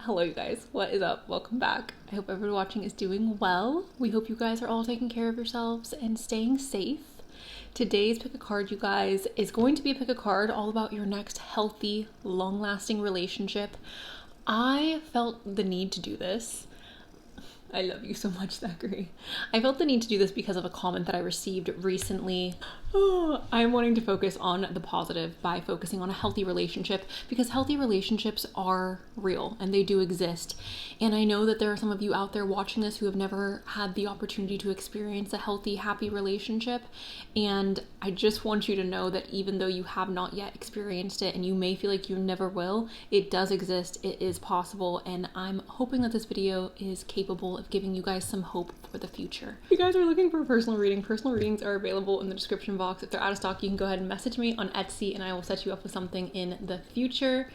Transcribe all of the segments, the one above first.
Hello you guys, what is up? Welcome back. I hope everyone watching is doing well. We hope you guys are all taking care of yourselves and staying safe. Today's pick a card, you guys, is going to be a pick a card all about your next healthy, long-lasting relationship. I felt the need to do this. I love you so much, Zachary. I felt the need to do this because of a comment that I received recently. I'm wanting to focus on the positive by focusing on a healthy relationship, because healthy relationships are real and they do exist. And I know that there are some of you out there watching this who have never had the opportunity to experience a healthy, happy relationship. And I just want you to know that even though you have not yet experienced it and you may feel like you never will, it does exist, it is possible. And I'm hoping that this video is capable of giving you guys some hope for the future. If you guys are looking for a personal reading, personal readings are available in the description box. If they're out of stock, you can go ahead and message me on Etsy and I will set you up with something in the future.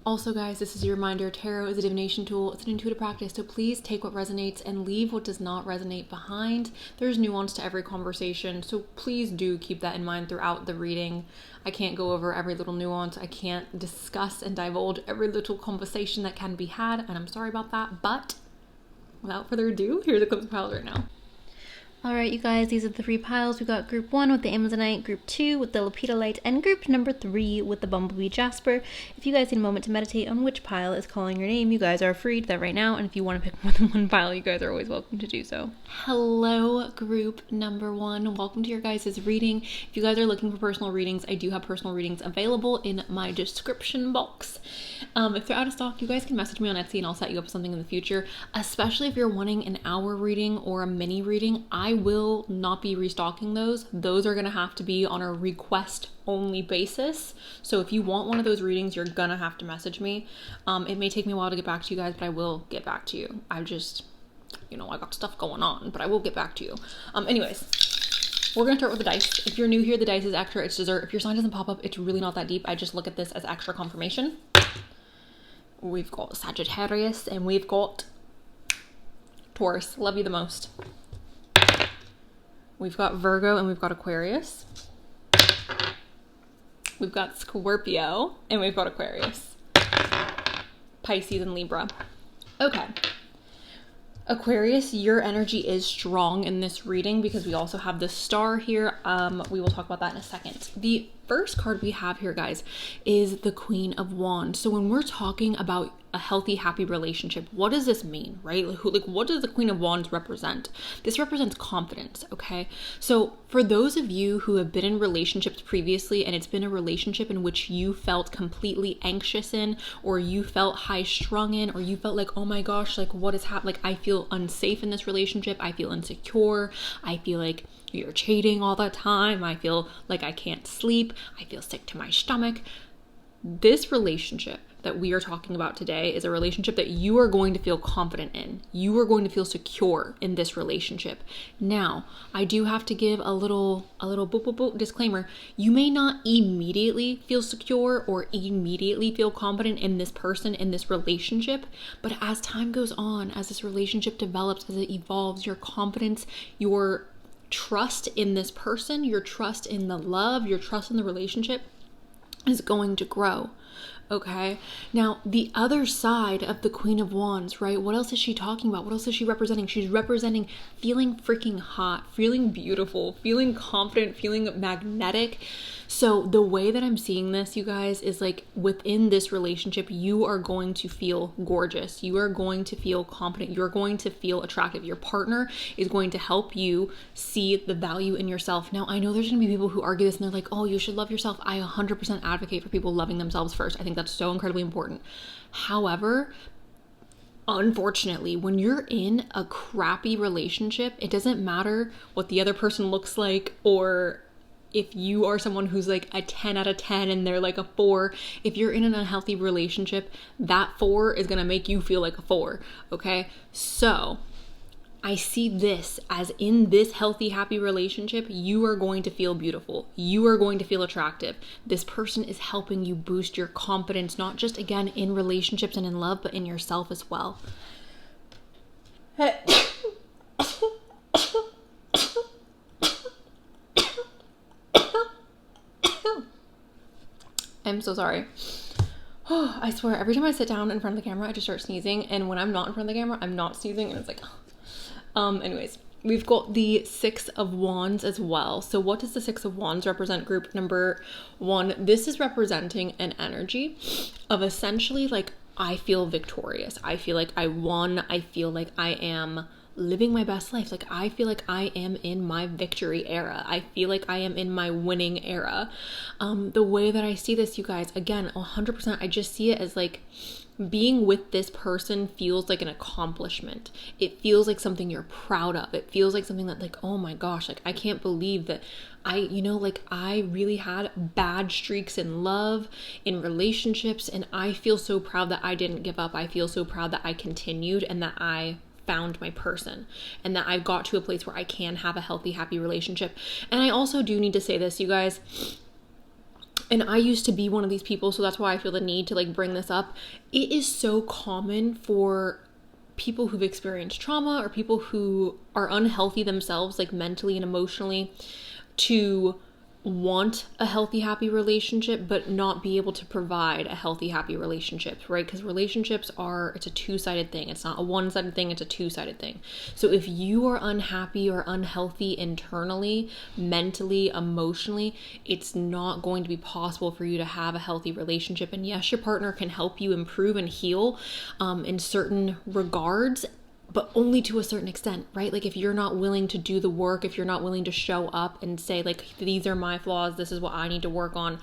Also, guys, this is your reminder, tarot is a divination tool. It's an intuitive practice, so please take what resonates and leave what does not resonate behind. There's nuance to every conversation, so please do keep that in mind throughout the reading. I can't go over every little nuance. I can't discuss and divulge every little conversation that can be had, and I'm sorry about that, but without further ado, here's a clip of piles right now. Alright, you guys, these are the three piles. We got group 1 with the Amazonite, group 2 with the Lepidolite, and group number 3 with the Bumblebee Jasper. If you guys need a moment to meditate on which pile is calling your name, you guys are free to that right now. And if you want to pick more than one pile, you guys are always welcome to do so. Hello, group number 1. Welcome to your guys' reading. If you guys are looking for personal readings, I do have personal readings available in my description box. If they're out of stock, you guys can message me on Etsy and I'll set you up with something in the future. Especially if you're wanting an hour reading or a mini reading, I will not be restocking those. Those are going to have to be on a request only basis. So if you want one of those readings, you're going to have to message me. It may take me a while to get back to you guys, but I will get back to you. I just, I got stuff going on, but I will get back to you. Anyways, we're going to start with the dice. If you're new here, the dice is extra. It's dessert. If your sign doesn't pop up, it's really not that deep. I just look at this as extra confirmation. We've got Sagittarius and we've got Taurus. Love you the most. We've got Virgo and we've got Aquarius. We've got Scorpio and we've got Aquarius. Pisces and Libra. Okay. Aquarius, your energy is strong in this reading because we also have the star here. We will talk about that in a second. The first card we have here, guys, is the Queen of Wands. So when we're talking about a healthy, happy relationship, what does this mean, right? What does the Queen of Wands represent? This represents confidence, okay? So for those of you who have been in relationships previously and it's been a relationship in which you felt completely anxious in, or you felt high strung in, or you felt like, oh my gosh, like what is happening? Like I feel unsafe in this relationship. I feel insecure. I feel like you're cheating all the time. I feel like I can't sleep. I feel sick to my stomach. This relationship that we are talking about today is a relationship that you are going to feel confident in. You are going to feel secure in this relationship. Now, I do have to give a little disclaimer. You may not immediately feel secure or immediately feel confident in this person, in this relationship, but as time goes on, as this relationship develops, as it evolves, your confidence, your trust in this person, your trust in the love, your trust in the relationship is going to grow. Okay. Now, the other side of the Queen of Wands, right? What else is she talking about? What else is she representing? She's representing feeling freaking hot, feeling beautiful, feeling confident, feeling magnetic. So the way that I'm seeing this, you guys, is like within this relationship, you are going to feel gorgeous. You are going to feel confident. You're going to feel attractive. Your partner is going to help you see the value in yourself. Now, I know there's going to be people who argue this and they're like, oh, you should love yourself. I 100% advocate for people loving themselves first. I think that's so incredibly important. However, unfortunately, when you're in a crappy relationship, it doesn't matter what the other person looks like, or if you are someone who's like a 10 out of 10 and they're like a 4, if you're in an unhealthy relationship, that 4 is going to make you feel like a 4. Okay. So I see this as in this healthy, happy relationship, you are going to feel beautiful. You are going to feel attractive. This person is helping you boost your confidence, not just again in relationships and in love, but in yourself as well. I'm so sorry. Oh, I swear, every time I sit down in front of the camera, I just start sneezing. And when I'm not in front of the camera, I'm not sneezing. And it's like, anyways, we've got the Six of Wands as well. So what does the Six of Wands represent? Group number 1. This is representing an energy of essentially like, I feel victorious. I feel like I won. I feel like I am living my best life. Like I feel like I am in my victory era. I feel like I am in my winning era. The way that I see this, you guys, again, 100%, I just see it as like being with this person feels like an accomplishment. It feels like something you're proud of. It feels like something that like, oh my gosh, like I can't believe that I really had bad streaks in love, in relationships, and I feel so proud that I didn't give up. I feel so proud that I continued and that I found my person and that I've got to a place where I can have a healthy, happy relationship. And I also do need to say this, you guys, and I used to be one of these people, so that's why I feel the need to like bring this up. It is so common for people who've experienced trauma or people who are unhealthy themselves, like mentally and emotionally, to want a healthy, happy relationship, but not be able to provide a healthy, happy relationship, right? Because relationships it's a two-sided thing. It's not a one-sided thing, it's a two-sided thing. So if you are unhappy or unhealthy internally, mentally, emotionally, it's not going to be possible for you to have a healthy relationship. And yes, your partner can help you improve and heal in certain regards, but only to a certain extent, right? Like if you're not willing to do the work, if you're not willing to show up and say like, these are my flaws, this is what I need to work on,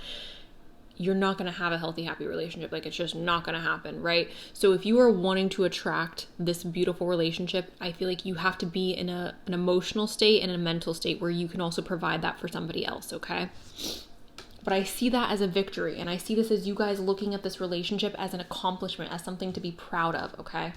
you're not going to have a healthy, happy relationship. Like it's just not going to happen, right? So if you are wanting to attract this beautiful relationship, I feel like you have to be in an emotional state and a mental state where you can also provide that for somebody else, okay? But I see that as a victory, and I see this as you guys looking at this relationship as an accomplishment, as something to be proud of, okay?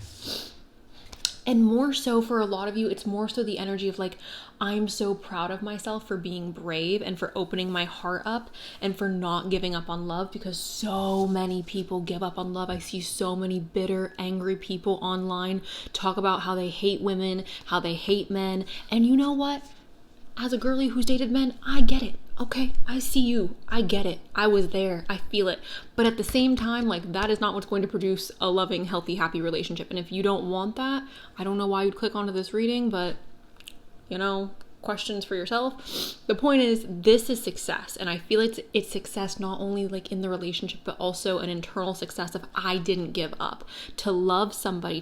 And more so for a lot of you, it's more so the energy of like, I'm so proud of myself for being brave and for opening my heart up and for not giving up on love, because so many people give up on love. I see so many bitter, angry people online talk about how they hate women, how they hate men. And you know what? As a girly who's dated men, I get it. Okay, I see you. I get it. I was there. I feel it. But at the same time, like that is not what's going to produce a loving, healthy, happy relationship. And if you don't want that, I don't know why you'd click onto this reading, but questions for yourself. The point is, this is success. And I feel it's success not only like in the relationship, but also an internal success of I didn't give up. To love somebody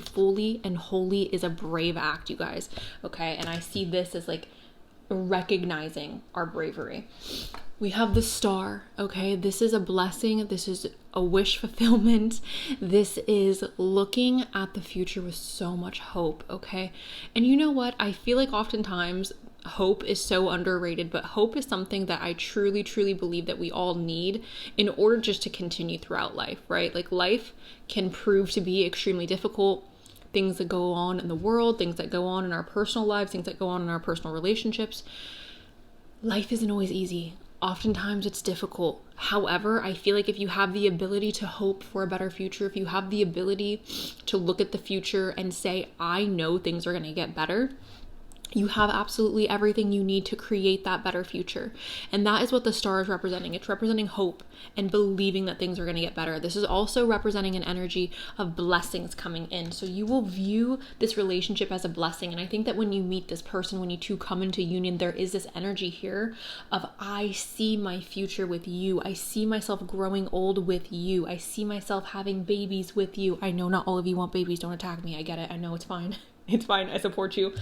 fully and wholly is a brave act, you guys. Okay. And I see this as like recognizing our bravery. We have the Star, okay? This is a blessing. This is a wish fulfillment. This is looking at the future with so much hope, okay? And you know what? I feel like oftentimes hope is so underrated, but hope is something that I truly, truly believe that we all need in order just to continue throughout life, right? Like life can prove to be extremely difficult. Things that go on in the world, things that go on in our personal lives, things that go on in our personal relationships. Life isn't always easy. Oftentimes it's difficult. However, I feel like if you have the ability to hope for a better future, if you have the ability to look at the future and say, I know things are going to get better, you have absolutely everything you need to create that better future. And that is what the Star is representing. It's representing hope and believing that things are going to get better. This is also representing an energy of blessings coming in. So you will view this relationship as a blessing. And I think that when you meet this person, when you two come into union, there is this energy here of I see my future with you. I see myself growing old with you. I see myself having babies with you. I know not all of you want babies. Don't attack me. I get it. I know it's fine. It's fine. I support you.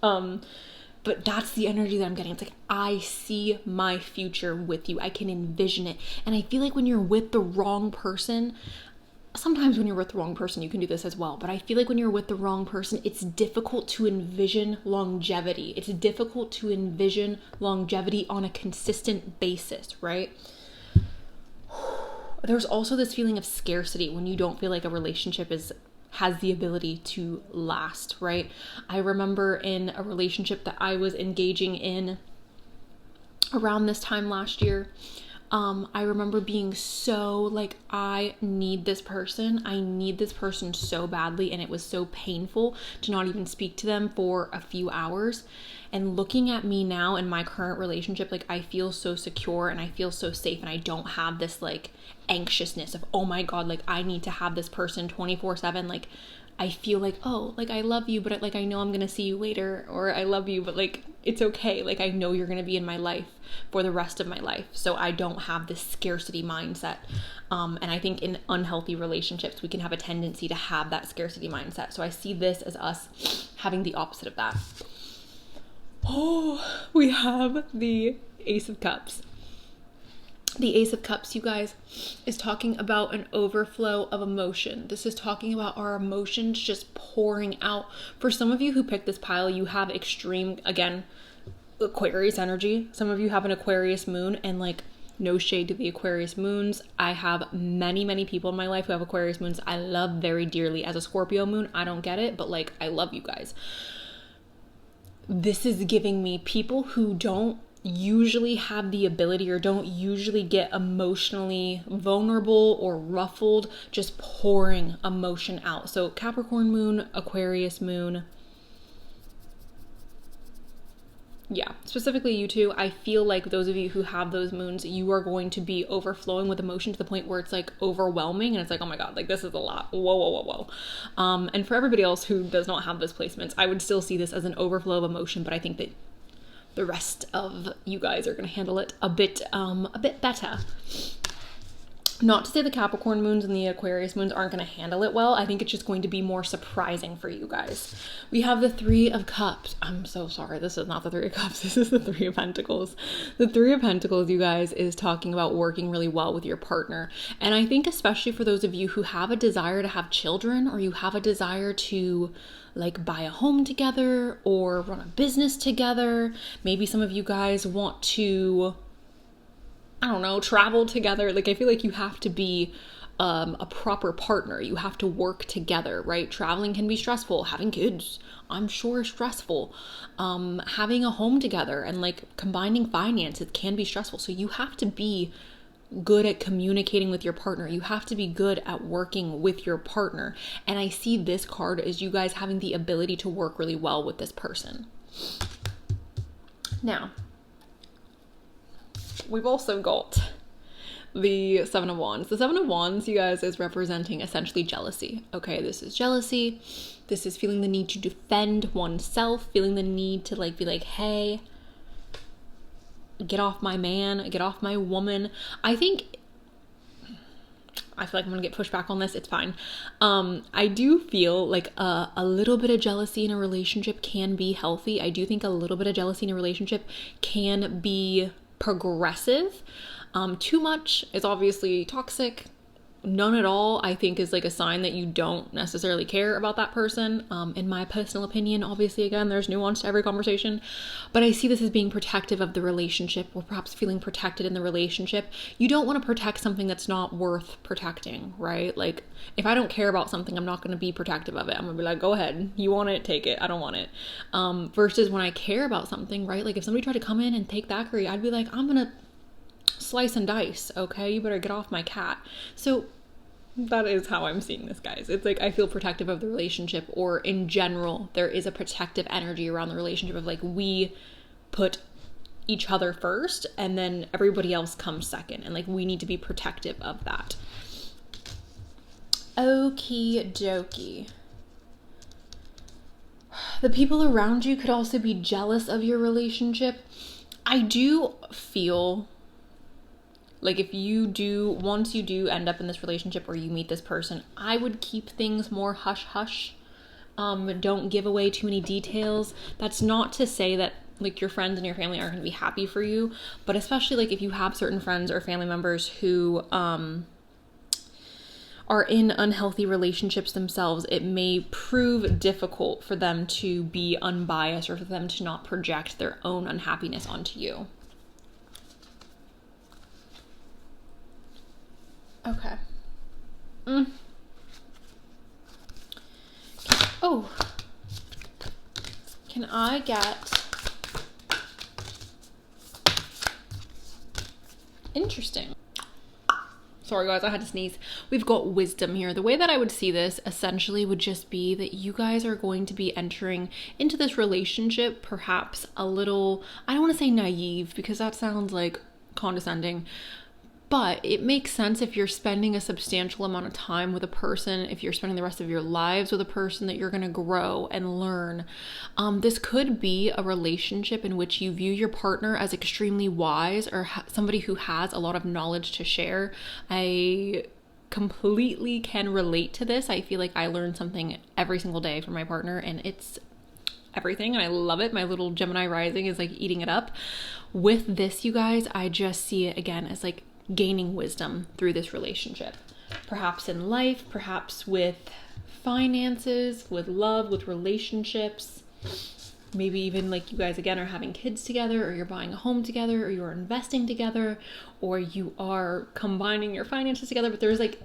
But that's the energy that I'm getting. It's like, I see my future with you. I can envision it. And I feel like when you're with the wrong person, sometimes when you're with the wrong person, you can do this as well. But I feel like when you're with the wrong person, it's difficult to envision longevity. It's difficult to envision longevity on a consistent basis, right? There's also this feeling of scarcity when you don't feel like a relationship has the ability to last, right? I remember in a relationship that I was engaging in around this time last year, I remember being so like, I need this person so badly, and it was so painful to not even speak to them for a few hours. And looking at me now in my current relationship, like I feel so secure and I feel so safe, and I don't have this like anxiousness of, oh my God, like I need to have this person 24/7. Like I feel like, oh, like I love you, but like I know I'm gonna see you later, or I love you, but like it's okay. Like I know you're gonna be in my life for the rest of my life. So I don't have this scarcity mindset. And I think in unhealthy relationships, we can have a tendency to have that scarcity mindset. So I see this as us having the opposite of that. Oh, we have the Ace of Cups. The Ace of Cups, you guys, is talking about an overflow of emotion. This is talking about our emotions just pouring out. For some of you who picked this pile, you have extreme, again, Aquarius energy. Some of you have an Aquarius moon, and like, no shade to the Aquarius moons. I have many, many people in my life who have Aquarius moons I love very dearly. As a Scorpio moon, I don't get it, but like, I love you guys. This is giving me people who don't usually have the ability or don't usually get emotionally vulnerable or ruffled, just pouring emotion out. So Capricorn moon, Aquarius moon. Yeah, specifically you two. I feel like those of you who have those moons, you are going to be overflowing with emotion to the point where it's like overwhelming, and it's like, oh my God, like this is a lot. Whoa. And for everybody else who does not have those placements, I would still see this as an overflow of emotion, but I think that the rest of you guys are going to handle it a bit better. Not to say the Capricorn moons and the Aquarius moons aren't going to handle it well. I think it's just going to be more surprising for you guys. We have the Three of Cups. I'm so sorry. This is not the Three of Cups. This is the Three of Pentacles. The Three of Pentacles, you guys, is talking about working really well with your partner. And I think especially for those of you who have a desire to have children, or you have a desire to like buy a home together or run a business together. Maybe some of you guys want to, I don't know, travel together. Like I feel like you have to be a proper partner. You have to work together, right? Traveling can be stressful. Having kids, I'm sure, is stressful. Having a home together and like combining finances can be stressful. So you have to be good at communicating with your partner. You have to be good at working with your partner. And I see this card as you guys having the ability to work really well with this person. Now, we've also got the Seven of Wands. The Seven of Wands, you guys, is representing essentially jealousy. Okay, this is jealousy. This is feeling the need to defend oneself, feeling the need to like be like, hey, get off my man, get off my woman. I feel like I'm gonna get pushed back on this. It's fine. I do feel like a little bit of jealousy in a relationship can be healthy. I do think a little bit of jealousy in a relationship can be progressive. Too much is obviously toxic. None at all, I think, is like a sign that you don't necessarily care about that person. In my personal opinion, obviously, again, there's nuance to every conversation, but I see this as being protective of the relationship, or perhaps feeling protected in the relationship. You don't want to protect something that's not worth protecting, right? Like, if I don't care about something, I'm not going to be protective of it. I'm going to be like, go ahead. You want it, take it. I don't want it. Versus when I care about something, right? Like, if somebody tried to come in and take that curry, I'd be like, I'm going to slice and dice, okay? You better get off my cat. So that is how I'm seeing this, guys. It's like I feel protective of the relationship, or in general, there is a protective energy around the relationship of like we put each other first and then everybody else comes second, and like we need to be protective of that. Okie dokie. The people around you could also be jealous of your relationship. I do feel like if you do, once you do end up in this relationship or you meet this person, I would keep things more hush-hush. Don't give away too many details. That's not to say that like your friends and your family aren't going to be happy for you, but especially like if you have certain friends or family members who are in unhealthy relationships themselves, it may prove difficult for them to be unbiased or for them to not project their own unhappiness onto you. Okay. Oh. Can I get Interesting. Sorry guys, I had to sneeze. We've got wisdom here. The way that I would see this essentially would just be that you guys are going to be entering into this relationship perhaps a little, I don't want to say naive because that sounds like condescending, but it makes sense if you're spending a substantial amount of time with a person, if you're spending the rest of your lives with a person, that you're going to grow and learn. This could be a relationship in which you view your partner as extremely wise or somebody who has a lot of knowledge to share. I completely can relate to this. I feel like I learn something every single day from my partner, and it's everything, and I love it. My little Gemini rising is like eating it up. With this, you guys, I just see it again as like gaining wisdom through this relationship, perhaps in life, perhaps with finances, with love, with relationships, maybe even like you guys again are having kids together, or you're buying a home together, or you're investing together, or you are combining your finances together. But there's like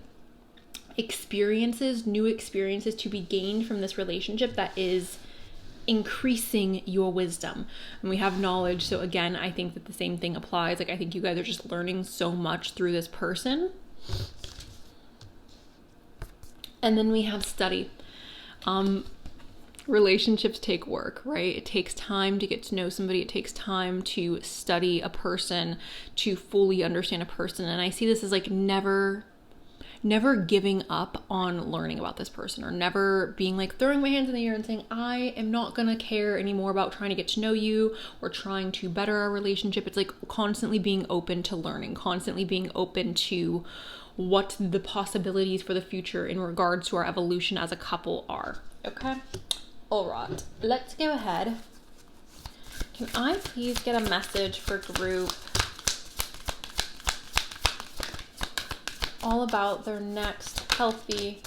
new experiences to be gained from this relationship that is increasing your wisdom. And we have knowledge, so again, I think that the same thing applies. Like, I think you guys are just learning so much through this person. And then we have study. Relationships take work, right? It takes time to get to know somebody. It takes time to study a person, to fully understand a person. And I see this as like never giving up on learning about this person, or never being like throwing my hands in the air and saying, I am not gonna care anymore about trying to get to know you or trying to better our relationship. It's like constantly being open to learning, constantly being open to what the possibilities for the future in regards to our evolution as a couple are. Okay? All right, let's go ahead. Can I please get a message for group all about their next healthy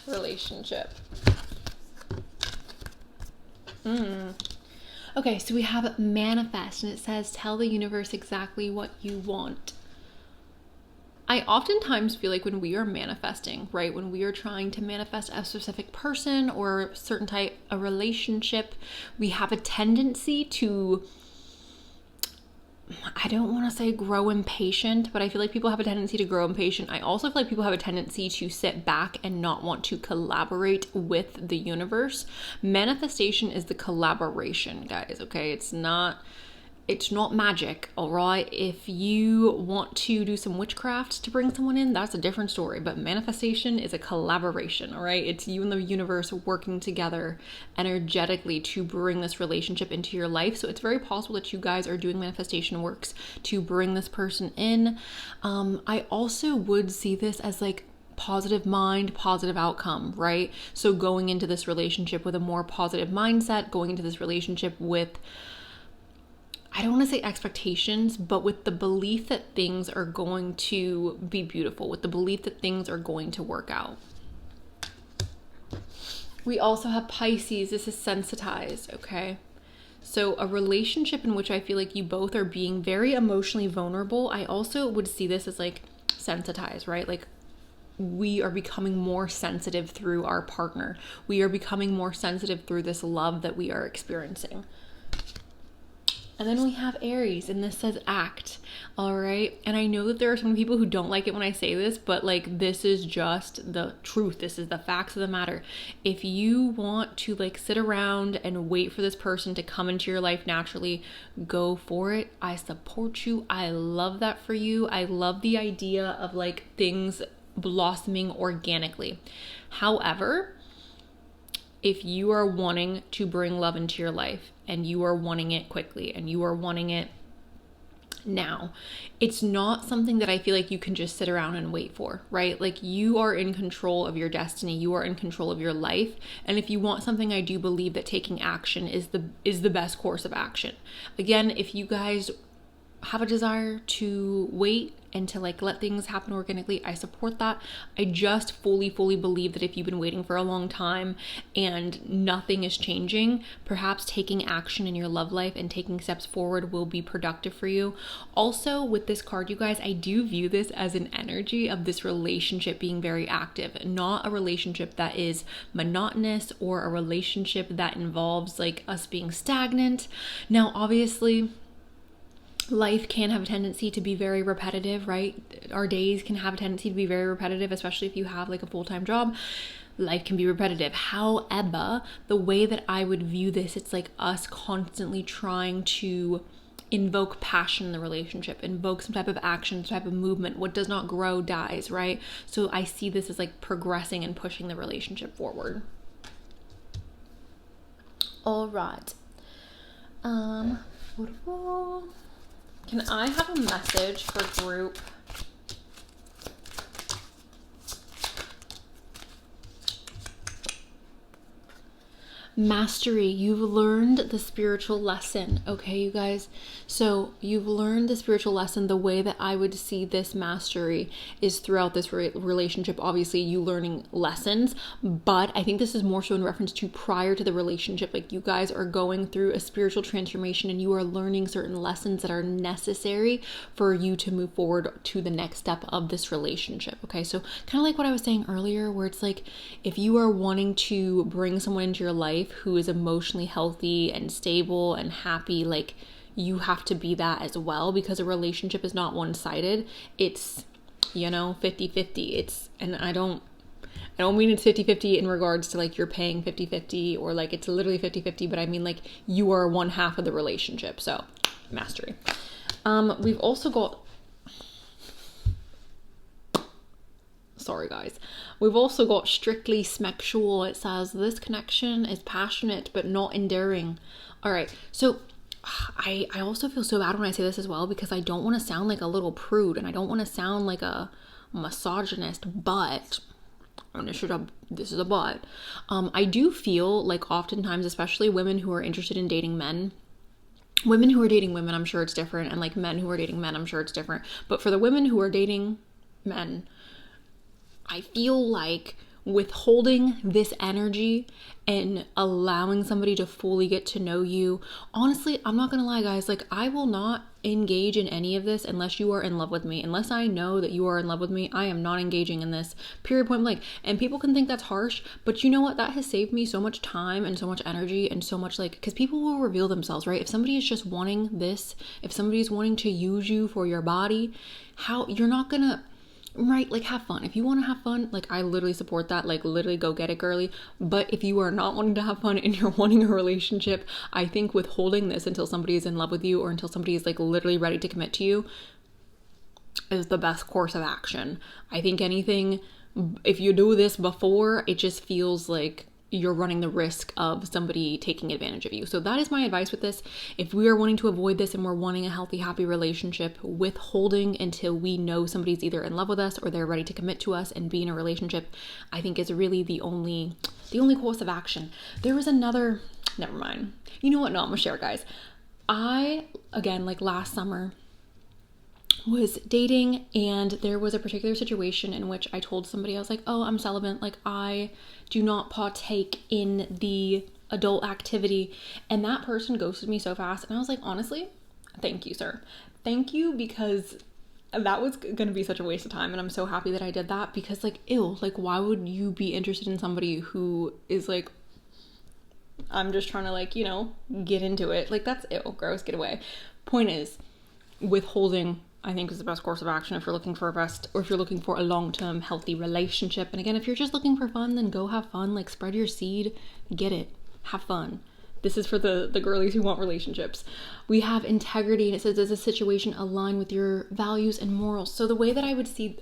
relationship? Okay, so we have manifest, and it says tell the universe exactly what you want. I oftentimes feel like when we are manifesting, right, when we are trying to manifest a specific person or a certain type of relationship, we have a tendency to, I don't want to say grow impatient, but I feel like people have a tendency to grow impatient. I also feel like people have a tendency to sit back and not want to collaborate with the universe. Manifestation is the collaboration, guys, okay? It's not magic, all right? If you want to do some witchcraft to bring someone in, that's a different story. But manifestation is a collaboration, all right? It's you and the universe working together energetically to bring this relationship into your life. So it's very possible that you guys are doing manifestation works to bring this person in. I also would see this as like positive mind, positive outcome, right? So going into this relationship with a more positive mindset, going into this relationship with, I don't want to say expectations, but with the belief that things are going to be beautiful, with the belief that things are going to work out. We also have Pisces. This is sensitized, okay? So a relationship in which I feel like you both are being very emotionally vulnerable. I also would see this as like sensitized, right? Like we are becoming more sensitive through our partner. We are becoming more sensitive through this love that we are experiencing. And then we have Aries, and this says act, all right? And I know that there are some people who don't like it when I say this, but like this is just the truth. This is the facts of the matter. If you want to like sit around and wait for this person to come into your life naturally, go for it. I support you. I love that for you. I love the idea of like things blossoming organically. However, if you are wanting to bring love into your life and you are wanting it quickly and you are wanting it now, it's not something that I feel like you can just sit around and wait for, right? Like you are in control of your destiny. You are in control of your life. And if you want something, I do believe that taking action is the best course of action. Again, if you guys have a desire to wait and to like let things happen organically, I support that. I just fully believe that if you've been waiting for a long time and nothing is changing, perhaps taking action in your love life and taking steps forward will be productive for you. Also with this card, you guys, I do view this as an energy of this relationship being very active, not a relationship that is monotonous or a relationship that involves like us being stagnant. Now, obviously, life can have a tendency to be very repetitive, right? Our days can have a tendency to be very repetitive, especially if you have like a full-time job. Life can be repetitive. However, the way that I would view this, it's like us constantly trying to invoke passion in the relationship, invoke some type of action, some type of movement. What does not grow dies, right? So I see this as like progressing and pushing the relationship forward. All right. Can I have a message for group? Mastery. You've learned the spiritual lesson, okay, you guys? So you've learned the spiritual lesson. The way that I would see this mastery is throughout this relationship. Obviously, you learning lessons, but I think this is more so in reference to prior to the relationship. Like, you guys are going through a spiritual transformation and you are learning certain lessons that are necessary for you to move forward to the next step of this relationship, okay? So kind of like what I was saying earlier, where it's like, if you are wanting to bring someone into your life who is emotionally healthy and stable and happy, like, you have to be that as well, because a relationship is not one-sided. It's, 50-50. It's, and I don't mean it's 50-50 in regards to like you're paying 50-50 or like it's literally 50-50, but I mean like you are one half of the relationship. So mastery. We've also got, sorry guys, we've also got strictly sexual. It says this connection is passionate but not enduring. All right, so I also feel so bad when I say this as well, because I don't want to sound like a little prude and I don't want to sound like a misogynist, but this is a but. I do feel like oftentimes, especially women who are interested in dating men, women who are dating women, I'm sure it's different, and like men who are dating men, I'm sure it's different, but for the women who are dating men, I feel like withholding this energy and allowing somebody to fully get to know you. Honestly, I'm not gonna lie, guys, like I will not engage in any of this unless you are in love with me. Unless I know that you are in love with me, I am not engaging in this, period, point blank. And people can think that's harsh, but you know what? That has saved me so much time and so much energy and so much, like, because people will reveal themselves, right? If somebody is just wanting this, if somebody is wanting to use you for your body, how you're not gonna, right, like, have fun. If you want to have fun, like, I literally support that, like, literally go get it, girly. But if you are not wanting to have fun and you're wanting a relationship, I think withholding this until somebody is in love with you or until somebody is like literally ready to commit to you is the best course of action. I think anything, if you do this before, it just feels like you're running the risk of somebody taking advantage of you. So that is my advice with this. If we are wanting to avoid this and we're wanting a healthy, happy relationship, withholding until we know somebody's either in love with us or they're ready to commit to us and be in a relationship, I think is really the only course of action. There was another, never mind. You know what? No, I'm gonna share, guys. I, again, like last summer, was dating, and there was a particular situation in which I told somebody, I was like, oh, I'm celibate, like I do not partake in the adult activity, and that person ghosted me so fast, and I was like, honestly, thank you, sir, thank you, because that was gonna be such a waste of time, and I'm so happy that I did that, because like, ew, like why would you be interested in somebody who is like, I'm just trying to like, get into it, like that's ew, gross, get away. Point is, withholding, I think, is the best course of action if you're looking for if you're looking for a long-term healthy relationship. And again, if you're just looking for fun, then go have fun, like spread your seed, get it, have fun. This is for the girlies who want relationships. We have integrity, and it says, does a situation align with your values and morals? So the way that I would see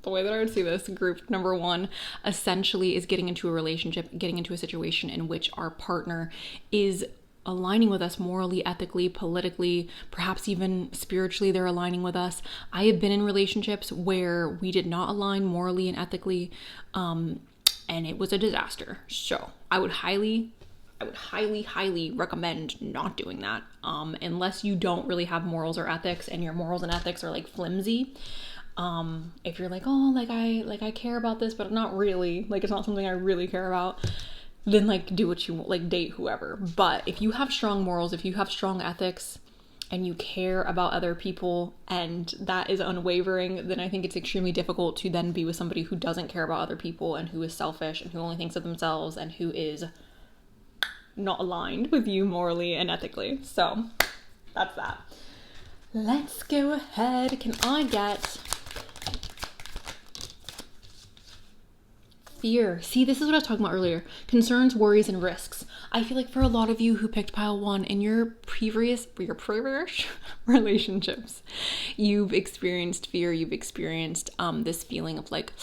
this, group number one essentially is getting into a relationship, getting into a situation in which our partner is aligning with us morally, ethically, politically, perhaps even spiritually, they're aligning with us. I have been in relationships where we did not align morally and ethically, and it was a disaster. So I would highly recommend not doing that, unless you don't really have morals or ethics and your morals and ethics are like flimsy. If you're like, oh, like I care about this, but not really, like it's not something I really care about, then like do what you want, like date whoever. But if you have strong morals, if you have strong ethics and you care about other people and that is unwavering, then I think it's extremely difficult to then be with somebody who doesn't care about other people and who is selfish and who only thinks of themselves and who is not aligned with you morally and ethically. So that's that. Let's go ahead. Can I get fear? See, this is what I was talking about earlier. Concerns, worries, and risks. I feel like for a lot of you who picked pile 1 in your previous relationships, you've experienced fear. You've experienced this feeling of like,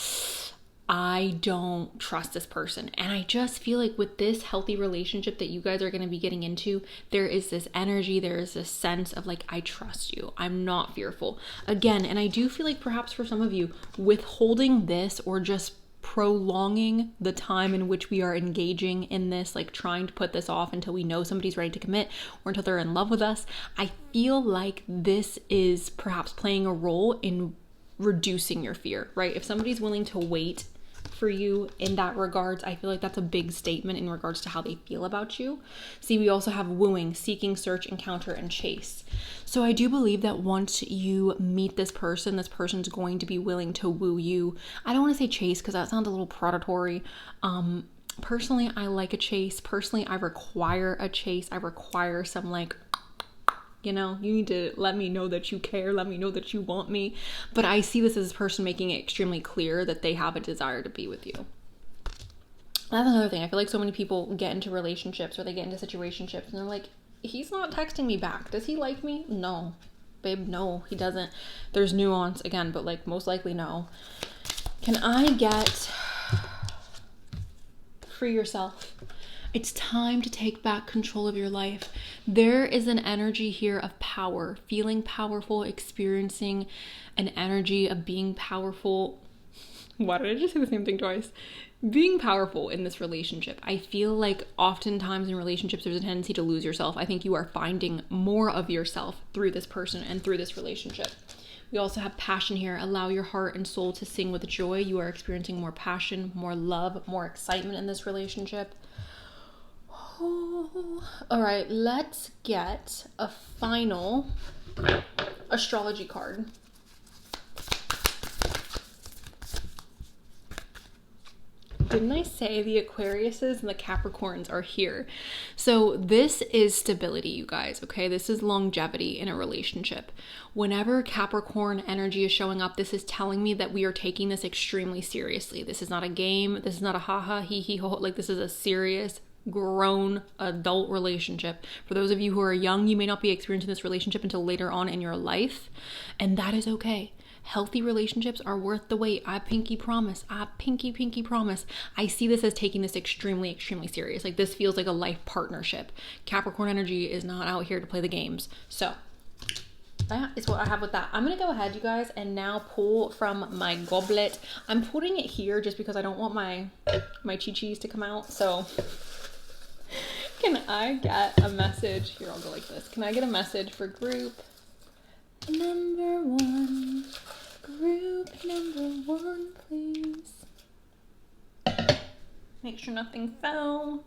I don't trust this person. And I just feel like with this healthy relationship that you guys are going to be getting into, there is this energy, there is this sense of like, I trust you. I'm not fearful. Again, and I do feel like perhaps for some of you, withholding this or just prolonging the time in which we are engaging in this, like trying to put this off until we know somebody's ready to commit or until they're in love with us, I feel like this is perhaps playing a role in reducing your fear, right? If somebody's willing to wait for you in that regards, I feel like that's a big statement in regards to how they feel about you. See, we also have wooing, seeking, search, encounter, and chase. So I do believe that once you meet this person's going to be willing to woo you. I don't want to say chase because that sounds a little predatory. Personally, I like a chase. Personally, I require a chase. I require some like, you know, you need to let me know that you care. Let me know that you want me. But I see this as a person making it extremely clear that they have a desire to be with you. That's another thing. I feel like so many people get into relationships or they get into situationships and they're like, he's not texting me back. Does he like me? No. Babe, no, he doesn't. There's nuance again, but like most likely no. Can I get free yourself? It's time to take back control of your life. There is an energy here of power, feeling powerful, experiencing an energy of being powerful. Why did I just say the same thing twice? Being powerful in this relationship. I feel like oftentimes in relationships, there's a tendency to lose yourself. I think you are finding more of yourself through this person and through this relationship. We also have passion here. Allow your heart and soul to sing with joy. You are experiencing more passion, more love, more excitement in this relationship. All right, let's get a final astrology card. Didn't I say the Aquariuses and the Capricorns are here? So this is stability, you guys, okay? This is longevity in a relationship. Whenever Capricorn energy is showing up, this is telling me that we are taking this extremely seriously. This is not a game. This is not a ha-ha, hee-hee, ho-ho. Like, this is a serious grown adult relationship. For those of you who are young, you may not be experiencing this relationship until later on in your life, and that is okay. Healthy relationships are worth the wait. I pinky promise. I pinky promise. I see this as taking this extremely serious. Like, this feels like a life partnership. Capricorn energy is not out here to play the games. So that is what I have with that. I'm going to go ahead, you guys, and now pull from my goblet. I'm putting it here just because I don't want my chi-chis to come out. So can I get a message? Here, I'll go like this. Can I get a message for group number 1? Group number 1, please. Make sure nothing fell.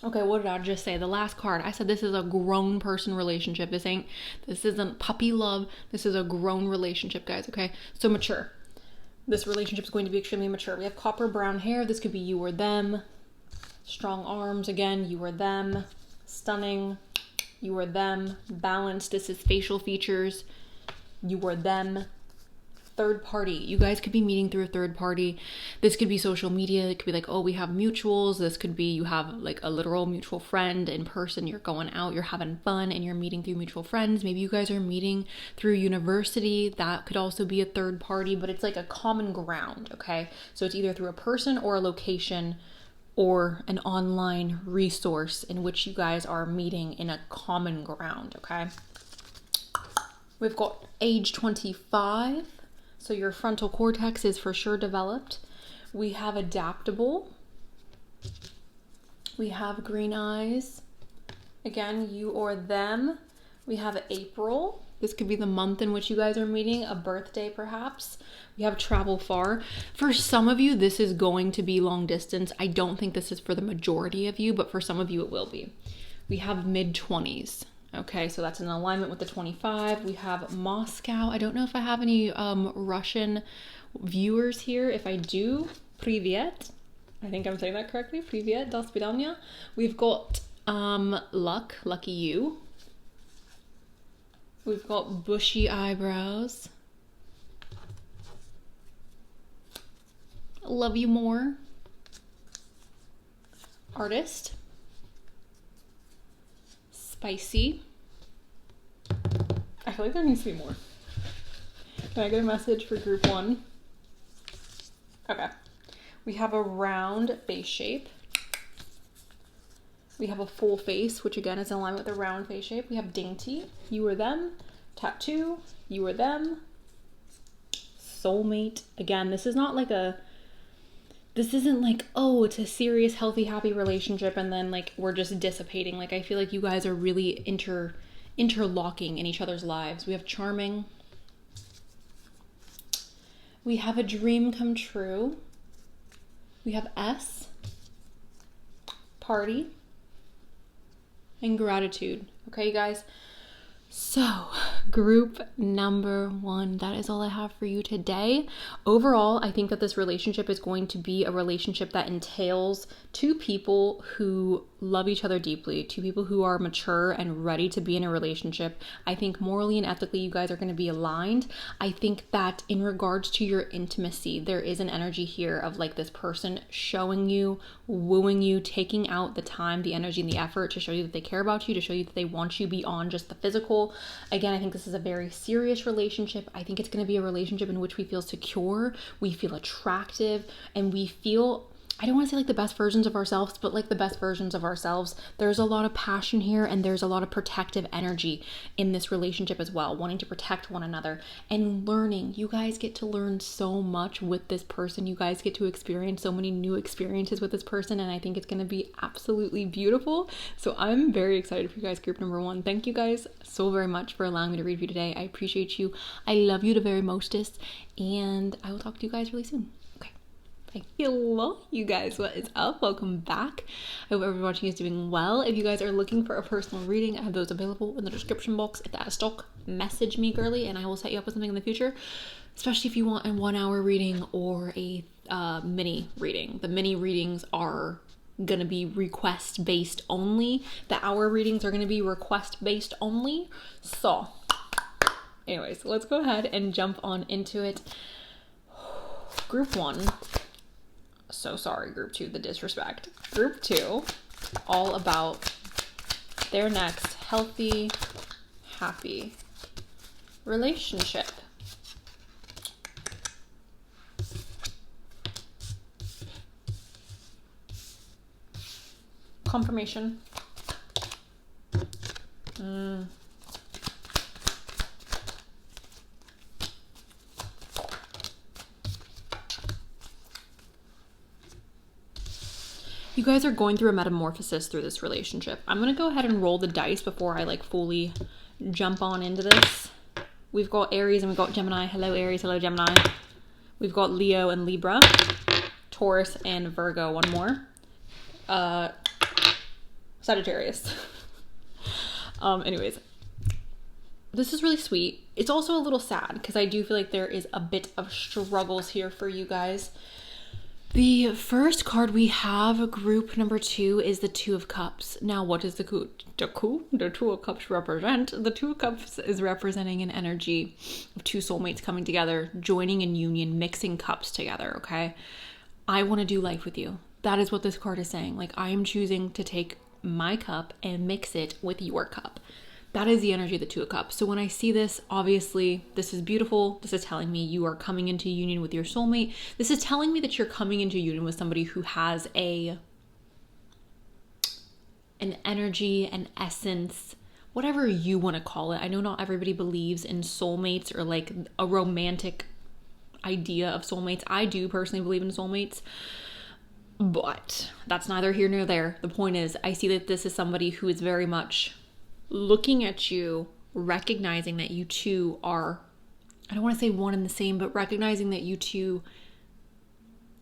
Okay, what did I just say? The last card. I said this is a grown person relationship. This isn't puppy love. This is a grown relationship, guys, okay? So mature. This relationship is going to be extremely mature. We have copper brown hair. This could be you or them. Strong arms, again, you or them. Stunning, you or them. Balanced, this is facial features, you or them. Third party, you guys could be meeting through a third party. This could be social media. It could be like, oh, we have mutuals. This could be you have like a literal mutual friend in person. You're going out, you're having fun, and you're meeting through mutual friends. Maybe you guys are meeting through university. That could also be a third party, but it's like a common ground, okay? So it's either through a person or a location or an online resource in which you guys are meeting in a common ground, okay? We've got age 25. So your frontal cortex is for sure developed. We have adaptable. We have green eyes. Again, you or them. We have April. This could be the month in which you guys are meeting, a birthday perhaps. We have travel far. For some of you, this is going to be long distance. I don't think this is for the majority of you, but for some of you it will be. We have mid-20s. Okay, so that's in alignment with the 25. We have Moscow. I don't know if I have any Russian viewers here. If I do, Privyet. I think I'm saying that correctly. Privyet, do svidaniya. We've got luck, lucky you. We've got bushy eyebrows. Love you more. Artist. Spicy. I feel like there needs to be more. Can I get a message for group 1? Okay. We have a round face shape. We have a full face, which again is in alignment with the round face shape. We have dainty, you or them. Tattoo, you or them. Soulmate. Again, this is not like this isn't like, oh, it's a serious, healthy, happy relationship and then like we're just dissipating. Like I feel like you guys are really interlocking in each other's lives. We have charming. We have a dream come true. We have S, party, and gratitude. Okay, you guys? So, group number 1, that is all I have for you today. Overall, I think that this relationship is going to be a relationship that entails 2 people who love each other deeply, 2 people who are mature and ready to be in a relationship. I think morally and ethically, you guys are going to be aligned. I think that in regards to your intimacy, there is an energy here of like this person showing you, wooing you, taking out the time, the energy, and the effort to show you that they care about you, to show you that they want you beyond just the physical. Again, I think this is a very serious relationship. I think it's going to be a relationship in which we feel secure, we feel attractive, and we feel, I don't want to say like the best versions of ourselves, but like the best versions of ourselves. There's a lot of passion here and there's a lot of protective energy in this relationship as well, wanting to protect one another and learning. You guys get to learn so much with this person. You guys get to experience so many new experiences with this person, and I think it's going to be absolutely beautiful. So I'm very excited for you guys, group number 1. Thank you guys so very much for allowing me to read for you today. I appreciate you. I love you the very mostest, and I will talk to you guys really soon. Hello, you guys. What is up? Welcome back. I hope everyone watching is doing well. If you guys are looking for a personal reading, I have those available in the description box. If that is stock, message me, girly, and I will set you up with something in the future, especially if you want a 1-hour reading or a mini reading. The mini readings are going to be request based only. The hour readings are going to be request based only. So anyways, let's go ahead and jump on into it. Group 1. So sorry, group 2, the disrespect. Group 2, all about their next healthy, happy relationship. Confirmation. You guys are going through a metamorphosis through this relationship. I'm going to go ahead and roll the dice before I like fully jump on into this. We've got Aries and we've got Gemini. Hello Aries, hello Gemini. We've got Leo and Libra. Taurus and Virgo, one more. Sagittarius. Anyways, this is really sweet. It's also a little sad because I do feel like there is a bit of struggles here for you guys. The first card we have, group number 2, is the 2 of Cups. Now, what does the 2 of Cups represent? The 2 of Cups is representing an energy of 2 soulmates coming together, joining in union, mixing cups together, okay? I want to do life with you. That is what this card is saying. Like, I am choosing to take my cup and mix it with your cup. That is the energy of the 2 of Cups. So when I see this, obviously, this is beautiful. This is telling me you are coming into union with your soulmate. This is telling me that you're coming into union with somebody who has an energy, an essence, whatever you want to call it. I know not everybody believes in soulmates or like a romantic idea of soulmates. I do personally believe in soulmates, but that's neither here nor there. The point is, I see that this is somebody who is very much looking at you, recognizing that you two are, I don't want to say one and the same, but recognizing that you two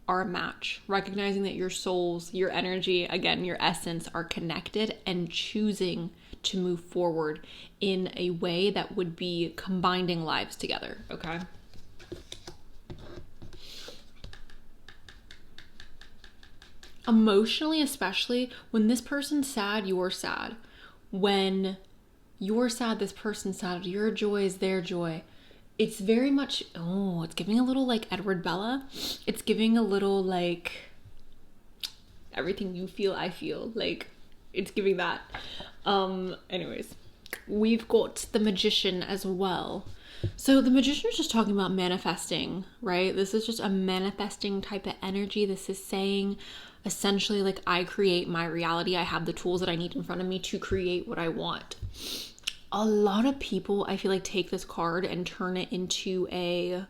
are a match, recognizing that your souls, your energy, again, your essence are connected, and choosing to move forward in a way that would be combining lives together, okay? Emotionally, especially, when this person's sad, you're sad. When you're sad, this person's sad, your joy is their joy. It's very much, it's giving a little like Edward Bella. It's giving a little like everything you feel, I feel. Like, it's giving that. Anyways, we've got the Magician as well. So the Magician is just talking about manifesting, right? This is just a manifesting type of energy. This is saying essentially like, I create my reality. I have the tools that I need in front of me to create what I want. A lot of people, I feel like, take this card and turn it into a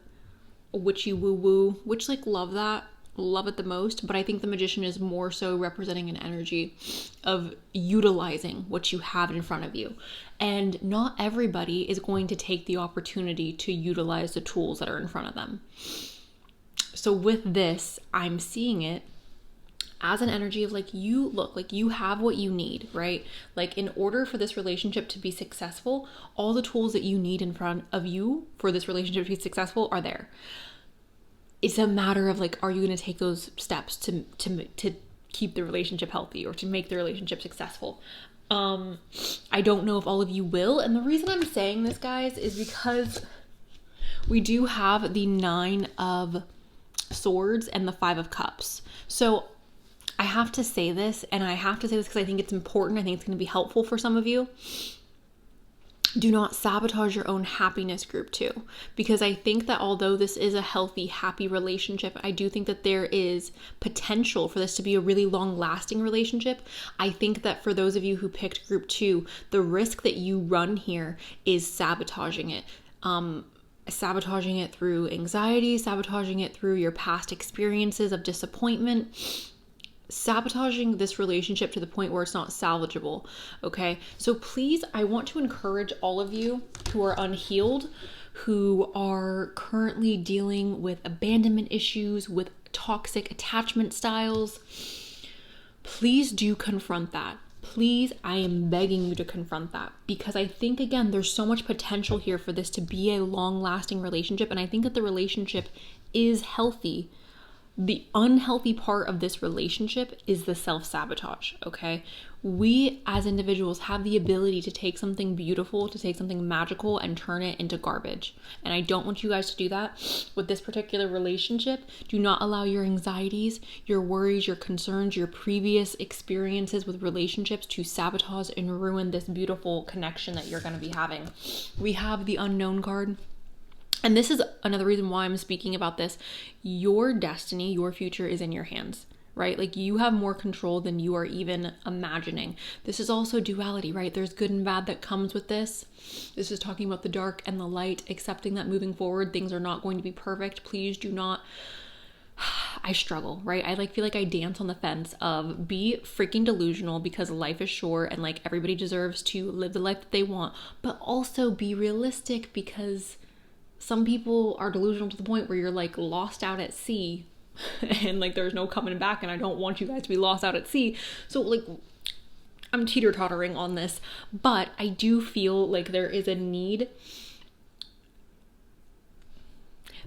witchy woo-woo, which like love it the most. But I think the Magician is more so representing an energy of utilizing what you have in front of you. And not everybody is going to take the opportunity to utilize the tools that are in front of them. So with this, I'm seeing it as an energy of like, you look like you have what you need, right? Like, in order for this relationship to be successful, all the tools that you need in front of you for this relationship to be successful are there. It's a matter of like, are you going to take those steps to keep the relationship healthy or to make the relationship successful? I don't know if all of you will. And the reason I'm saying this, guys, is because we do have the 9 of Swords and the 5 of Cups. So I have to say this, and I have to say this because I think it's important. I think it's going to be helpful for some of you. Do not sabotage your own happiness, group 2, because I think that although this is a healthy, happy relationship, I do think that there is potential for this to be a really long-lasting relationship. I think that for those of you who picked group 2, the risk that you run here is sabotaging it. Sabotaging it through anxiety, sabotaging it through your past experiences of disappointment, sabotaging this relationship to the point where it's not salvageable. Okay, so please, I want to encourage all of you who are unhealed, who are currently dealing with abandonment issues, with toxic attachment styles, please do confront that. Please, I am begging you to confront that, because I think, again, there's so much potential here for this to be a long-lasting relationship, and I think that the relationship is healthy. The unhealthy part of this relationship is the self-sabotage, okay? We as individuals have the ability to take something beautiful, to take something magical and turn it into garbage. And I don't want you guys to do that with this particular relationship. Do not allow your anxieties, your worries, your concerns, your previous experiences with relationships to sabotage and ruin this beautiful connection that you're going to be having. We have the Unknown card. And this is another reason why I'm speaking about this. Your destiny, your future is in your hands, right? Like, you have more control than you are even imagining. This is also duality, right? There's good and bad that comes with this. This is talking about the dark and the light, accepting that moving forward, things are not going to be perfect. Please do not. I struggle, right? I feel like I dance on the fence of be freaking delusional because life is short and like everybody deserves to live the life that they want, but also be realistic, because some people are delusional to the point where you're like lost out at sea and like there's no coming back, and I don't want you guys to be lost out at sea. So like, I'm teeter-tottering on this, but I do feel like there is a need.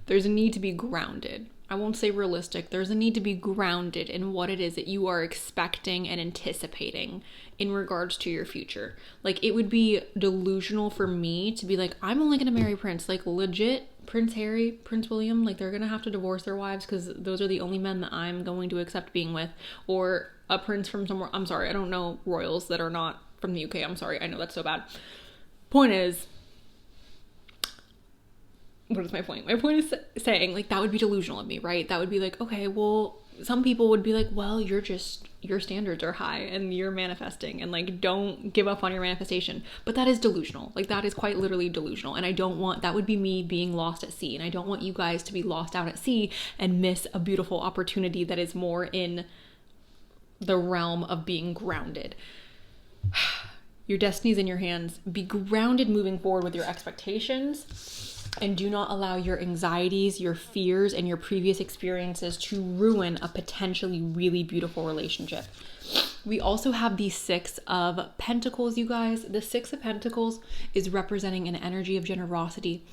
There's a need to be grounded. I won't say realistic. There's a need to be grounded in what it is that you are expecting and anticipating in regards to your future. Like, it would be delusional for me to be like, I'm only going to marry Prince. Like, legit, Prince Harry, Prince William, like, they're going to have to divorce their wives because those are the only men that I'm going to accept being with. Or a prince from somewhere. I'm sorry, I don't know royals that are not from the UK. I'm sorry, I know that's so bad. Point is, what is my point? My point is saying, like, that would be delusional of me, right? That would be like, okay, well, some people would be like, well, your standards are high and you're manifesting, and like, don't give up on your manifestation. But that is delusional. Like, that is quite literally delusional. And I don't want, that would be me being lost at sea. And I don't want you guys to be lost out at sea and miss a beautiful opportunity that is more in the realm of being grounded. Your destiny's in your hands. Be grounded moving forward with your expectations. And do not allow your anxieties, your fears, and your previous experiences to ruin a potentially really beautiful relationship. We also have the 6 of Pentacles, you guys. The 6 of Pentacles is representing an energy of generosity.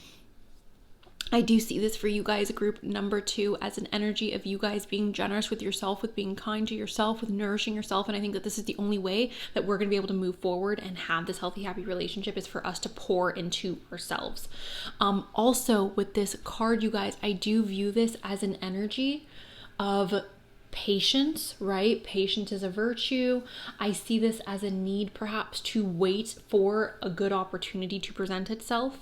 I do see this for you guys, group number 2, as an energy of you guys being generous with yourself, with being kind to yourself, with nourishing yourself. And I think that this is the only way that we're going to be able to move forward and have this healthy, happy relationship, is for us to pour into ourselves. Also, with this card, you guys, I do view this as an energy of patience, right? Patience is a virtue. I see this as a need perhaps to wait for a good opportunity to present itself.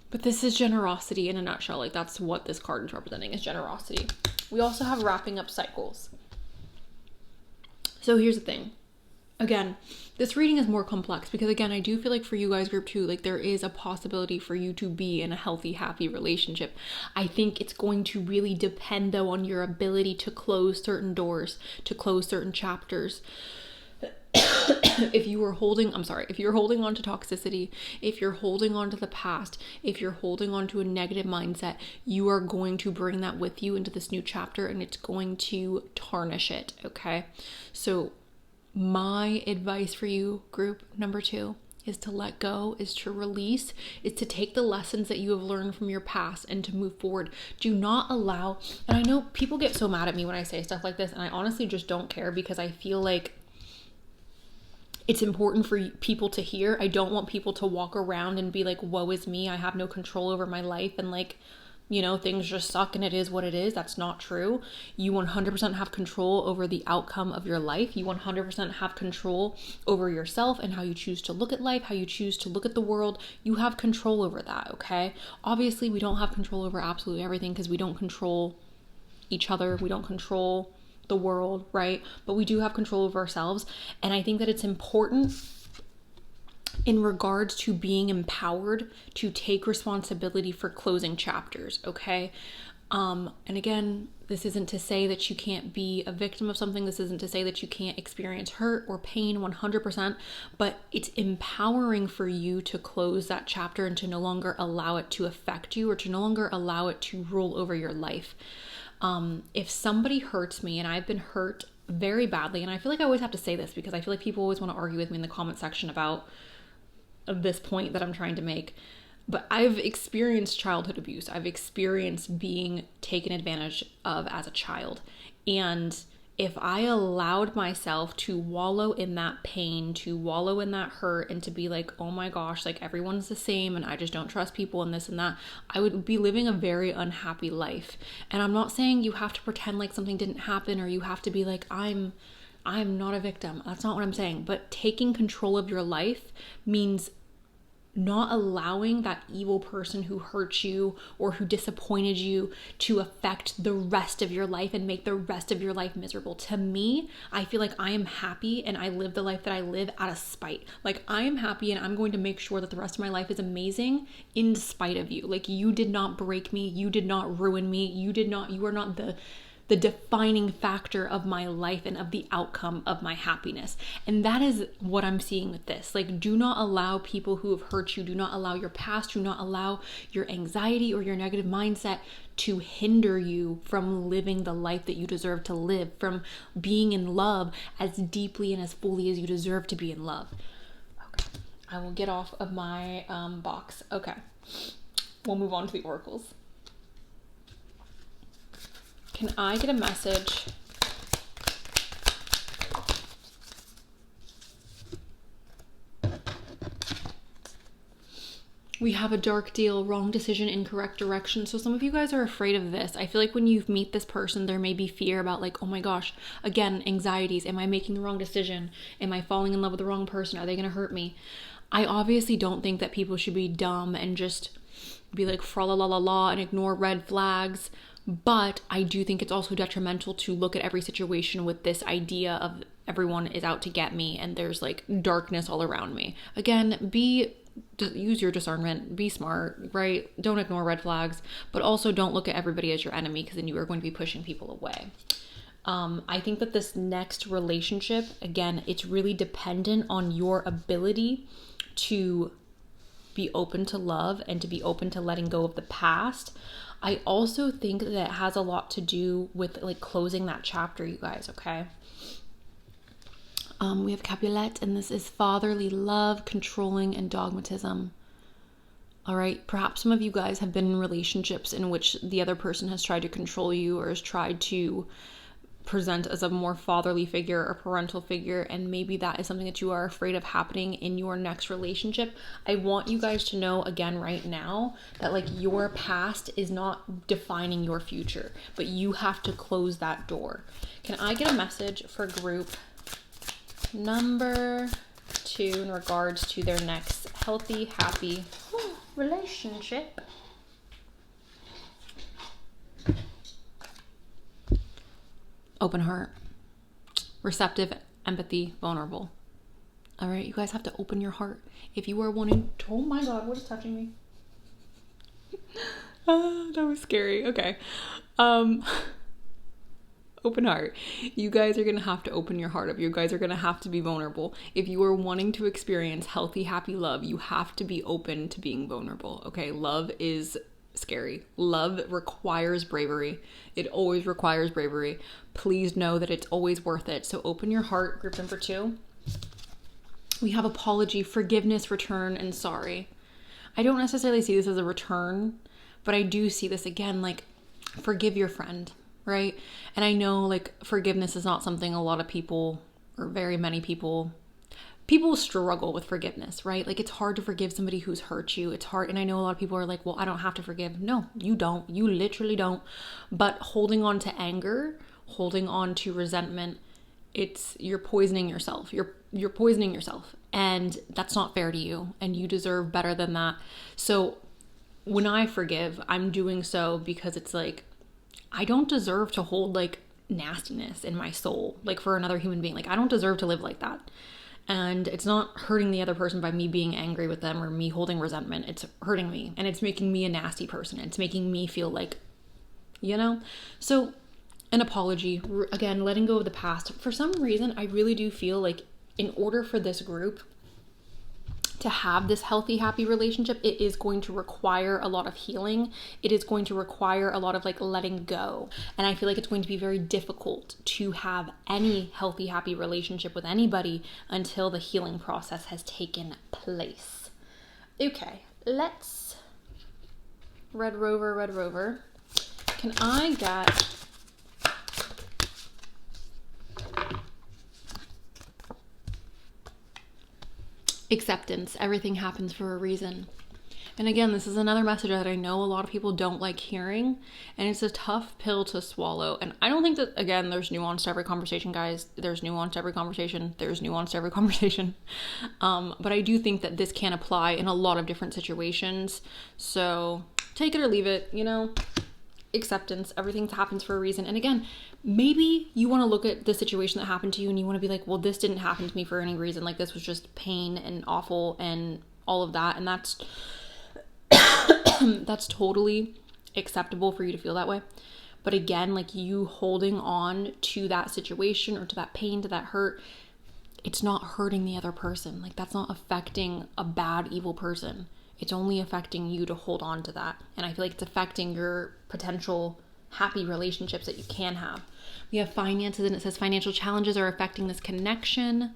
But this is generosity in a nutshell. Like, that's what this card is representing, is generosity. We also have wrapping up cycles. So here's the thing. Again, this reading is more complex because, again, I do feel like for you guys, group 2, like, there is a possibility for you to be in a healthy, happy relationship. I think it's going to really depend, though, on your ability to close certain doors, to close certain chapters. If you are holding on to toxicity, if you're holding on to the past, if you're holding on to a negative mindset, you are going to bring that with you into this new chapter, and it's going to tarnish it, okay? So my advice for you, group number 2, is to let go, is to release, is to take the lessons that you have learned from your past and to move forward. Do not allow, and I know people get so mad at me when I say stuff like this, and I honestly just don't care, because I feel like it's important for people to hear. I don't want people to walk around and be like, woe is me, I have no control over my life, and like, you know, things just suck and it is what it is. That's not true. You 100% have control over the outcome of your life. You 100% have control over yourself and how you choose to look at life, how you choose to look at the world. You have control over that, okay? Obviously, we don't have control over absolutely everything because we don't control each other. We don't control the world, right? But we do have control over ourselves. And I think that it's important in regards to being empowered to take responsibility for closing chapters, okay? And again, this isn't to say that you can't be a victim of something. This isn't to say that you can't experience hurt or pain 100%, but it's empowering for you to close that chapter and to no longer allow it to affect you or to no longer allow it to rule over your life. If somebody hurts me, and I've been hurt very badly, and I feel like I always have to say this because I feel like people always want to argue with me in the comment section about this point that I'm trying to make, but I've experienced childhood abuse. I've experienced being taken advantage of as a child. And if I allowed myself to wallow in that pain, to wallow in that hurt, and to be like, oh my gosh, like everyone's the same and I just don't trust people and this and that, I would be living a very unhappy life. And I'm not saying you have to pretend like something didn't happen, or you have to be like, I'm not a victim. That's not what I'm saying. But taking control of your life means not allowing that evil person who hurt you or who disappointed you to affect the rest of your life and make the rest of your life miserable. To me, I feel like I am happy and I live the life that I live out of spite. Like, I am happy and I'm going to make sure that the rest of my life is amazing in spite of you. Like, you did not break me. You did not ruin me. You are not the defining factor of my life and of the outcome of my happiness. And that is what I'm seeing with this. Like, do not allow people who have hurt you, do not allow your past, do not allow your anxiety or your negative mindset to hinder you from living the life that you deserve to live, from being in love as deeply and as fully as you deserve to be in love. Okay, I will get off of my box. Okay, we'll move on to the oracles. Can I get a message? We have a dark deal, wrong decision, incorrect direction. So some of you guys are afraid of this. I feel like when you meet this person, there may be fear about like, oh my gosh, again, anxieties. Am I making the wrong decision? Am I falling in love with the wrong person? Are they going to hurt me? I obviously don't think that people should be dumb and just be like fra la la la la and ignore red flags. But I do think it's also detrimental to look at every situation with this idea of everyone is out to get me and there's like darkness all around me. Again, use your discernment, be smart, right? Don't ignore red flags, but also don't look at everybody as your enemy, because then you are going to be pushing people away. I think that this next relationship, again, it's really dependent on your ability to be open to love and to be open to letting go of the past. I also think that it has a lot to do with like closing that chapter, you guys, okay? We have Capulet, and this is fatherly love, controlling, and dogmatism. All right. Perhaps some of you guys have been in relationships in which the other person has tried to control you or has tried to present as a more fatherly figure or parental figure, and maybe that is something that you are afraid of happening in your next relationship. I want you guys to know again right now that like your past is not defining your future, but you have to close that door. Can I get a message for group number 2 in regards to their next healthy, happy relationship? Open heart, receptive, empathy, vulnerable. All right, you guys have to open your heart. If you are wanting, oh my God, what is touching me? That was scary. Okay. Open heart. You guys are going to have to open your heart up. You guys are going to have to be vulnerable. If you are wanting to experience healthy, happy love, you have to be open to being vulnerable. Okay. Love is scary. Love requires bravery. It always requires bravery. Please know that it's always worth it. So open your heart. Group number 2. We have apology, forgiveness, return, and sorry. I don't necessarily see this as a return, but I do see this again, like forgive your friend, right? And I know like forgiveness is not something a lot of people, or very many people struggle with forgiveness, right? Like it's hard to forgive somebody who's hurt you. It's hard. And I know a lot of people are like, well, I don't have to forgive. No, you don't. You literally don't. But holding on to anger, holding on to resentment, you're poisoning yourself. You're poisoning yourself. And that's not fair to you. And you deserve better than that. So when I forgive, I'm doing so because it's like, I don't deserve to hold like nastiness in my soul, like for another human being. Like I don't deserve to live like that. And it's not hurting the other person by me being angry with them or me holding resentment. It's hurting me and it's making me a nasty person. It's making me feel like, So an apology, again, letting go of the past. For some reason, I really do feel like in order for this group to have this healthy, happy relationship, it is going to require a lot of healing. It is going to require a lot of like letting go. And I feel like it's going to be very difficult to have any healthy, happy relationship with anybody until the healing process has taken place. Okay, let's Red Rover. Can I get acceptance? Everything happens for a reason. And again, this is another message that I know a lot of people don't like hearing, and it's a tough pill to swallow. And I don't think that, again, there's nuance to every conversation, guys. There's nuance to every conversation. But I do think that this can apply in a lot of different situations. So take it or leave it, acceptance. Everything happens for a reason. And again, maybe you want to look at the situation that happened to you and you want to be like, well, this didn't happen to me for any reason. Like this was just pain and awful and all of that. And that's that's totally acceptable for you to feel that way. But again, like you holding on to that situation or to that pain, to that hurt, it's not hurting the other person. Like that's not affecting a bad, evil person. It's only affecting you to hold on to that. And I feel like it's affecting your potential happy relationships that you can have. We have finances, and it says financial challenges are affecting this connection.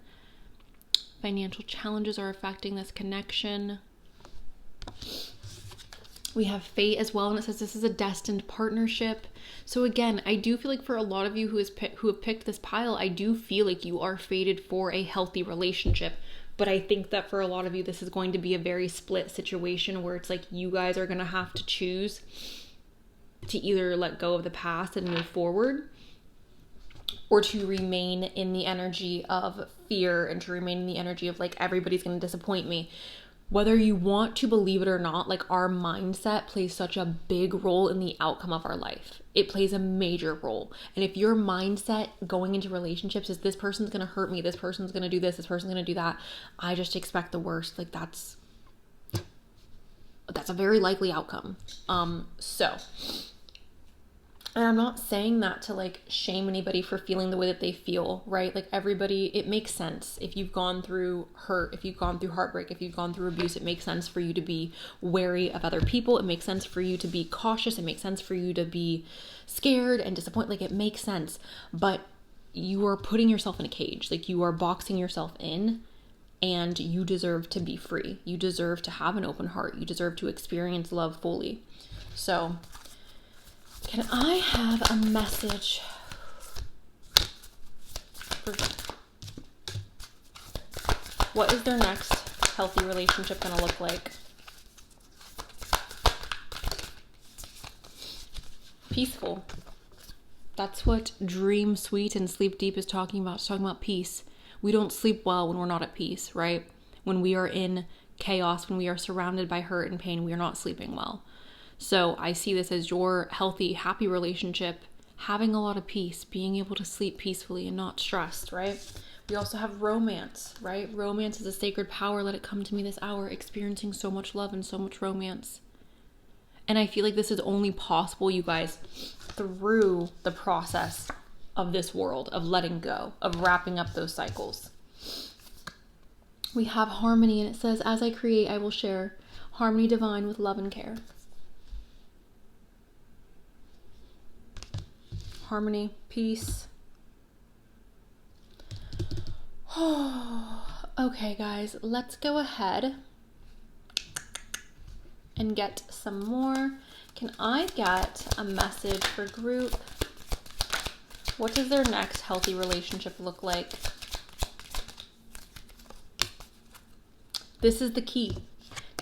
We have fate as well, and it says this is a destined partnership. So again, I do feel like for a lot of you who have picked this pile, I do feel like you are fated for a healthy relationship. But I think that for a lot of you, this is going to be a very split situation where it's like you guys are going to have to choose to either let go of the past and move forward, or to remain in the energy of fear and to remain in the energy of like, everybody's going to disappoint me. Whether you want to believe it or not, like our mindset plays such a big role in the outcome of our life. It plays a major role. And if your mindset going into relationships is this person's going to hurt me, this person's going to do this person's going to do that, I just expect the worst. Like that's a very likely outcome. And I'm not saying that to like shame anybody for feeling the way that they feel, right? Like everybody, it makes sense. If you've gone through hurt, if you've gone through heartbreak, if you've gone through abuse, it makes sense for you to be wary of other people. It makes sense for you to be cautious. It makes sense for you to be scared and disappointed. Like it makes sense, but you are putting yourself in a cage. Like you are boxing yourself in and you deserve to be free. You deserve to have an open heart. You deserve to experience love fully. So, can I have a message for what is their next healthy relationship going to look like? Peaceful. That's what Dream Sweet and Sleep Deep is talking about. It's talking about peace. We don't sleep well when we're not at peace, right? When we are in chaos, when we are surrounded by hurt and pain, we are not sleeping well. So I see this as your healthy, happy relationship, having a lot of peace, being able to sleep peacefully and not stressed, right? We also have romance, right? Romance is a sacred power. Let it come to me this hour, experiencing so much love and so much romance. And I feel like this is only possible, you guys, through the process of this world, of letting go, of wrapping up those cycles. We have harmony, and it says, as I create, I will share harmony divine with love and care. Harmony, peace. Okay, guys, let's go ahead and get some more. Can I get a message for group? What does their next healthy relationship look like? This is the key.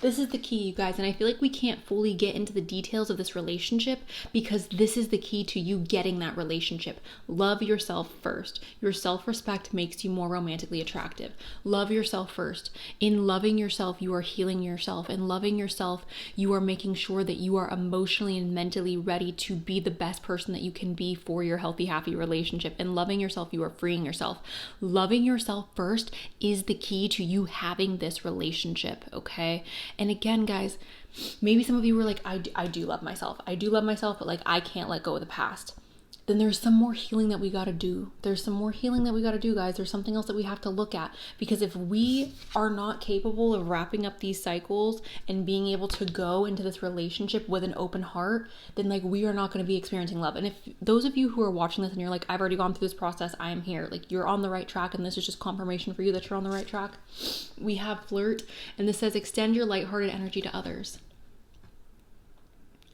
This is the key, you guys, and I feel like we can't fully get into the details of this relationship because this is the key to you getting that relationship. Love yourself first. Your self-respect makes you more romantically attractive. Love yourself first. In loving yourself, you are healing yourself. In loving yourself, you are making sure that you are emotionally and mentally ready to be the best person that you can be for your healthy, happy relationship. In loving yourself, you are freeing yourself. Loving yourself first is the key to you having this relationship, okay? And again, guys, maybe some of you were like, I do love myself. I do love myself, but like, I can't let go of the past. Then there's some more healing that we got to do. There's some more healing that we got to do, guys. There's something else that we have to look at, because if we are not capable of wrapping up these cycles and being able to go into this relationship with an open heart, then like we are not going to be experiencing love. And if those of you who are watching this and you're like, I've already gone through this process, I am here, like you're on the right track, and this is just confirmation for you that you're on the right track. We have flirt, and this says extend your lighthearted energy to others.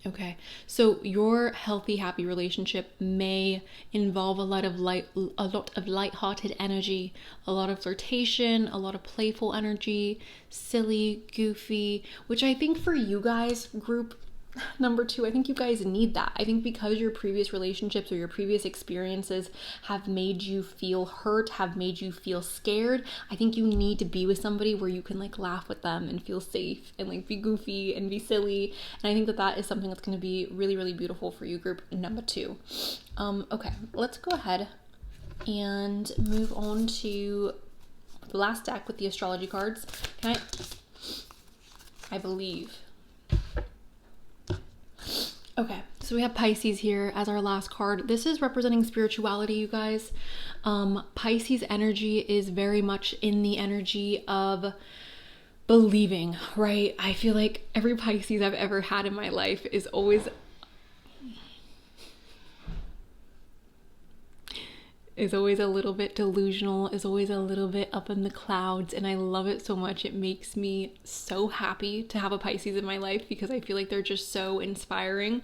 Okay, so your healthy, happy relationship may involve a lot of light-hearted energy, a lot of flirtation, a lot of playful energy, silly, goofy, which I think for you guys, group number 2, I think you guys need that. I think because your previous relationships or your previous experiences have made you feel hurt, have made you feel scared, I think you need to be with somebody where you can like laugh with them and feel safe and like be goofy and be silly. And I think that that is something that's going to be really, really beautiful for you, group number 2. Okay, let's go ahead and move on to the last deck with the astrology cards. I believe. Okay, so we have Pisces here as our last card. This is representing spirituality, you guys. Pisces energy is very much in the energy of believing, right? I feel like every Pisces I've ever had in my life is always a little bit delusional, is always a little bit up in the clouds, and I love it so much. It makes me so happy to have a Pisces in my life because I feel like they're just so inspiring.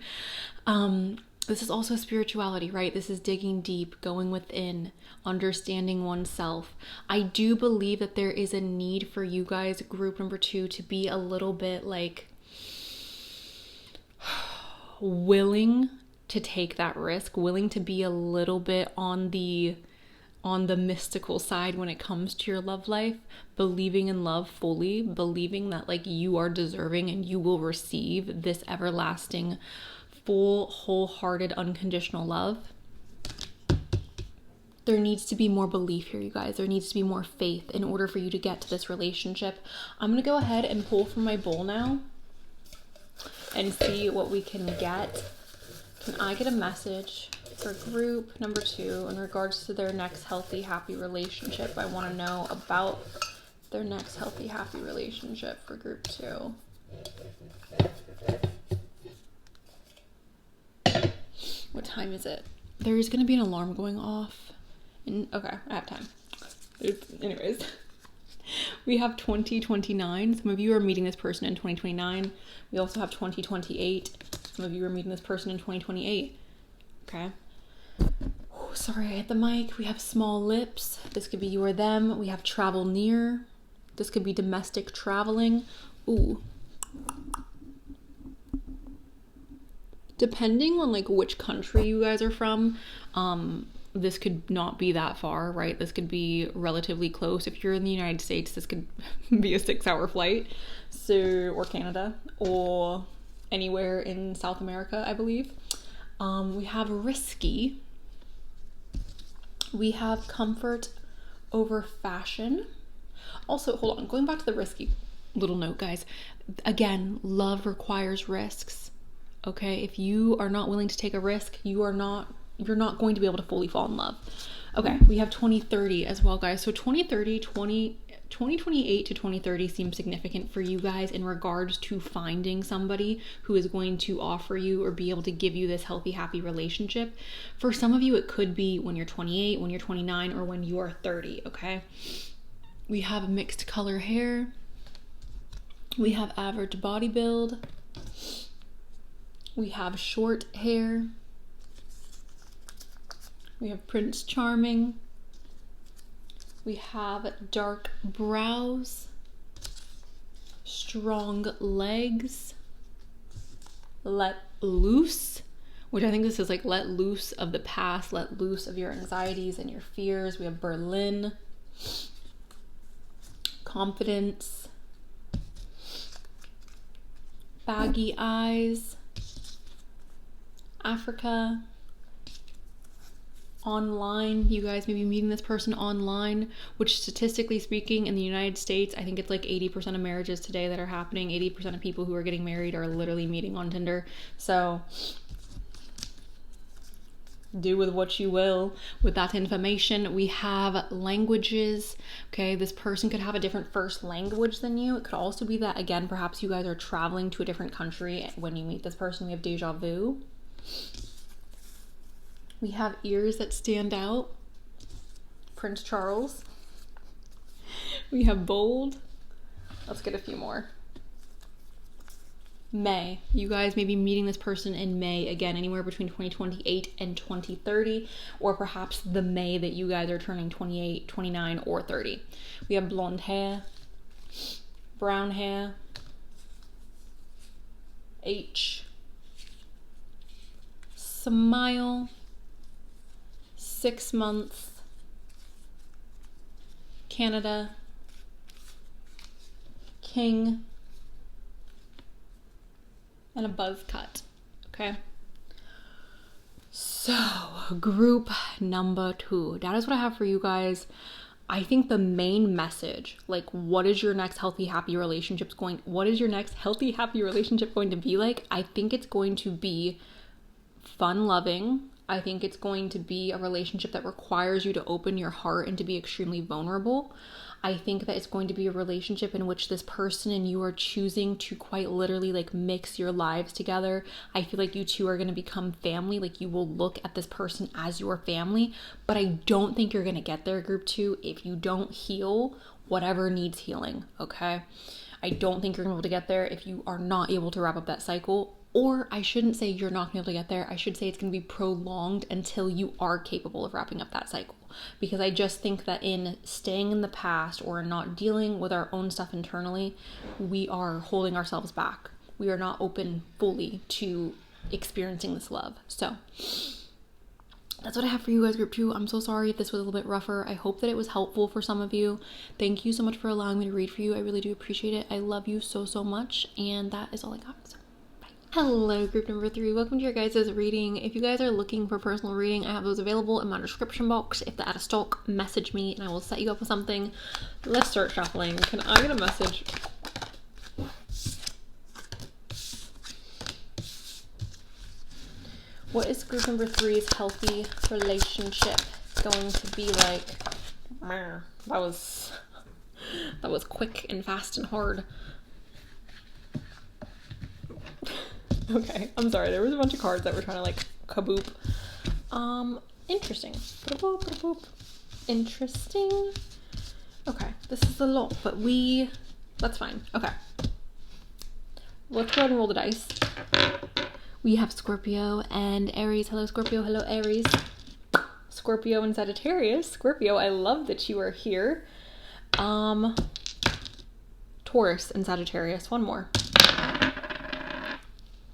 This is also spirituality, right? This is digging deep, going within, understanding oneself. I do believe that there is a need for you guys, group number 2, to be a little bit like willing to take that risk, willing to be a little bit on the mystical side when it comes to your love life, believing in love fully, believing that like you are deserving and you will receive this everlasting, full, wholehearted, unconditional love. There needs to be more belief here, you guys. There needs to be more faith in order for you to get to this relationship. I'm going to go ahead and pull from my bowl now and see what we can get. Can I get a message for group number 2 in regards to their next healthy, happy relationship? I want to know about their next healthy, happy relationship for group 2. What time is it? There's going to be an alarm going off. Okay, I have time. Anyways, We have 2029. Some of you are meeting this person in 2029. We also have 2028. Some of you are meeting this person in 2028. Okay. Oh, sorry, I hit the mic. We have small lips. This could be you or them. We have travel near. This could be domestic traveling. Ooh. Depending on like which country you guys are from, this could not be that far, right? This could be relatively close. If you're in the United States, this could be a 6-hour flight. So, or Canada, or anywhere in South America, I believe. We have risky. We have comfort over fashion. Also, hold on, going back to the risky little note, guys. Again, love requires risks. Okay, if you are not willing to take a risk, you're not going to be able to fully fall in love. Okay, we have 2030 as well, guys. So 2028 to 2030 seems significant for you guys in regards to finding somebody who is going to offer you or be able to give you this healthy, happy relationship. For some of you, it could be when you're 28, when you're 29, or when you are 30, okay? We have mixed color hair. We have average body build. We have short hair. We have Prince Charming. We have dark brows, strong legs, let loose, which I think this is like let loose of the past, let loose of your anxieties and your fears. We have Berlin, confidence, baggy eyes, Africa, online. You guys may be meeting this person online, which statistically speaking in the United States, I think it's like 80% of marriages today that are happening. 80% of people who are getting married are literally meeting on Tinder. So do with what you will with that information. We have languages. Okay, this person could have a different first language than you. It could also be that, again, perhaps you guys are traveling to a different country when you meet this person. We have deja vu. We have ears that stand out. Prince Charles. We have bold. Let's get a few more. May. You guys may be meeting this person in May, again, anywhere between 2028 and 2030, or perhaps the May that you guys are turning 28, 29, or 30. We have blonde hair, brown hair, H, smile, 6 months, Canada, king, and a buzz cut. Okay. So, group number 2. That is what I have for you guys. I think the main message, like, what is your next healthy, happy relationship going to be like? I think it's going to be fun loving. I think it's going to be a relationship that requires you to open your heart and to be extremely vulnerable. I think that it's going to be a relationship in which this person and you are choosing to quite literally like mix your lives together. I feel like you two are going to become family. Like you will look at this person as your family, but I don't think you're going to get there, group 2, if you don't heal whatever needs healing. Okay. I don't think you're going to be able to get there if you are not able to wrap up that cycle. Or I shouldn't say you're not going to be able to get there. I should say it's going to be prolonged until you are capable of wrapping up that cycle. Because I just think that in staying in the past or not dealing with our own stuff internally, we are holding ourselves back. We are not open fully to experiencing this love. So that's what I have for you guys, group 2. I'm so sorry if this was a little bit rougher. I hope that it was helpful for some of you. Thank you so much for allowing me to read for you. I really do appreciate it. I love you so, so much. And that is all I got. So. Hello, group number 3. Welcome to your guys' reading. If you guys are looking for personal reading, I have those available in my description box. If they're out of stock, message me and I will set you up with something. Let's start shuffling. Can I get a message? What is group number 3's healthy relationship going to be like? That was quick and fast and hard. Okay, I'm sorry. There was a bunch of cards that were trying to like kaboop. Interesting. Interesting. Okay, this is a lot, but that's fine. Okay. Let's go ahead and roll the dice. We have Scorpio and Aries. Hello, Scorpio. Hello, Aries. Scorpio and Sagittarius. Scorpio, I love that you are here. Taurus and Sagittarius. One more.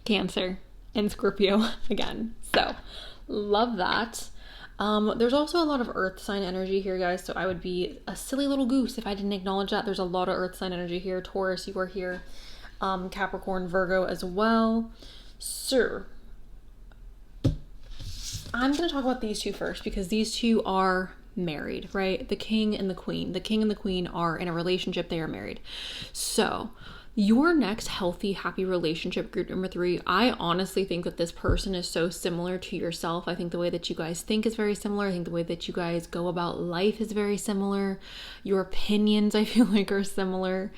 Cancer and Scorpio again. So, love that. There's also a lot of earth sign energy here, guys, so I would be a silly little goose if I didn't acknowledge that. There's a lot of earth sign energy here. Taurus, you are here. Capricorn, Virgo as well. So, I'm going to talk about these two first because these two are married, right? The king and the queen. The king and the queen are in a relationship. They are married. So, your next healthy, happy relationship, group number 3, I honestly think that this person is so similar to yourself. I think the way that you guys think is very similar. I think the way that you guys go about life is very similar. Your opinions, I feel like, are similar.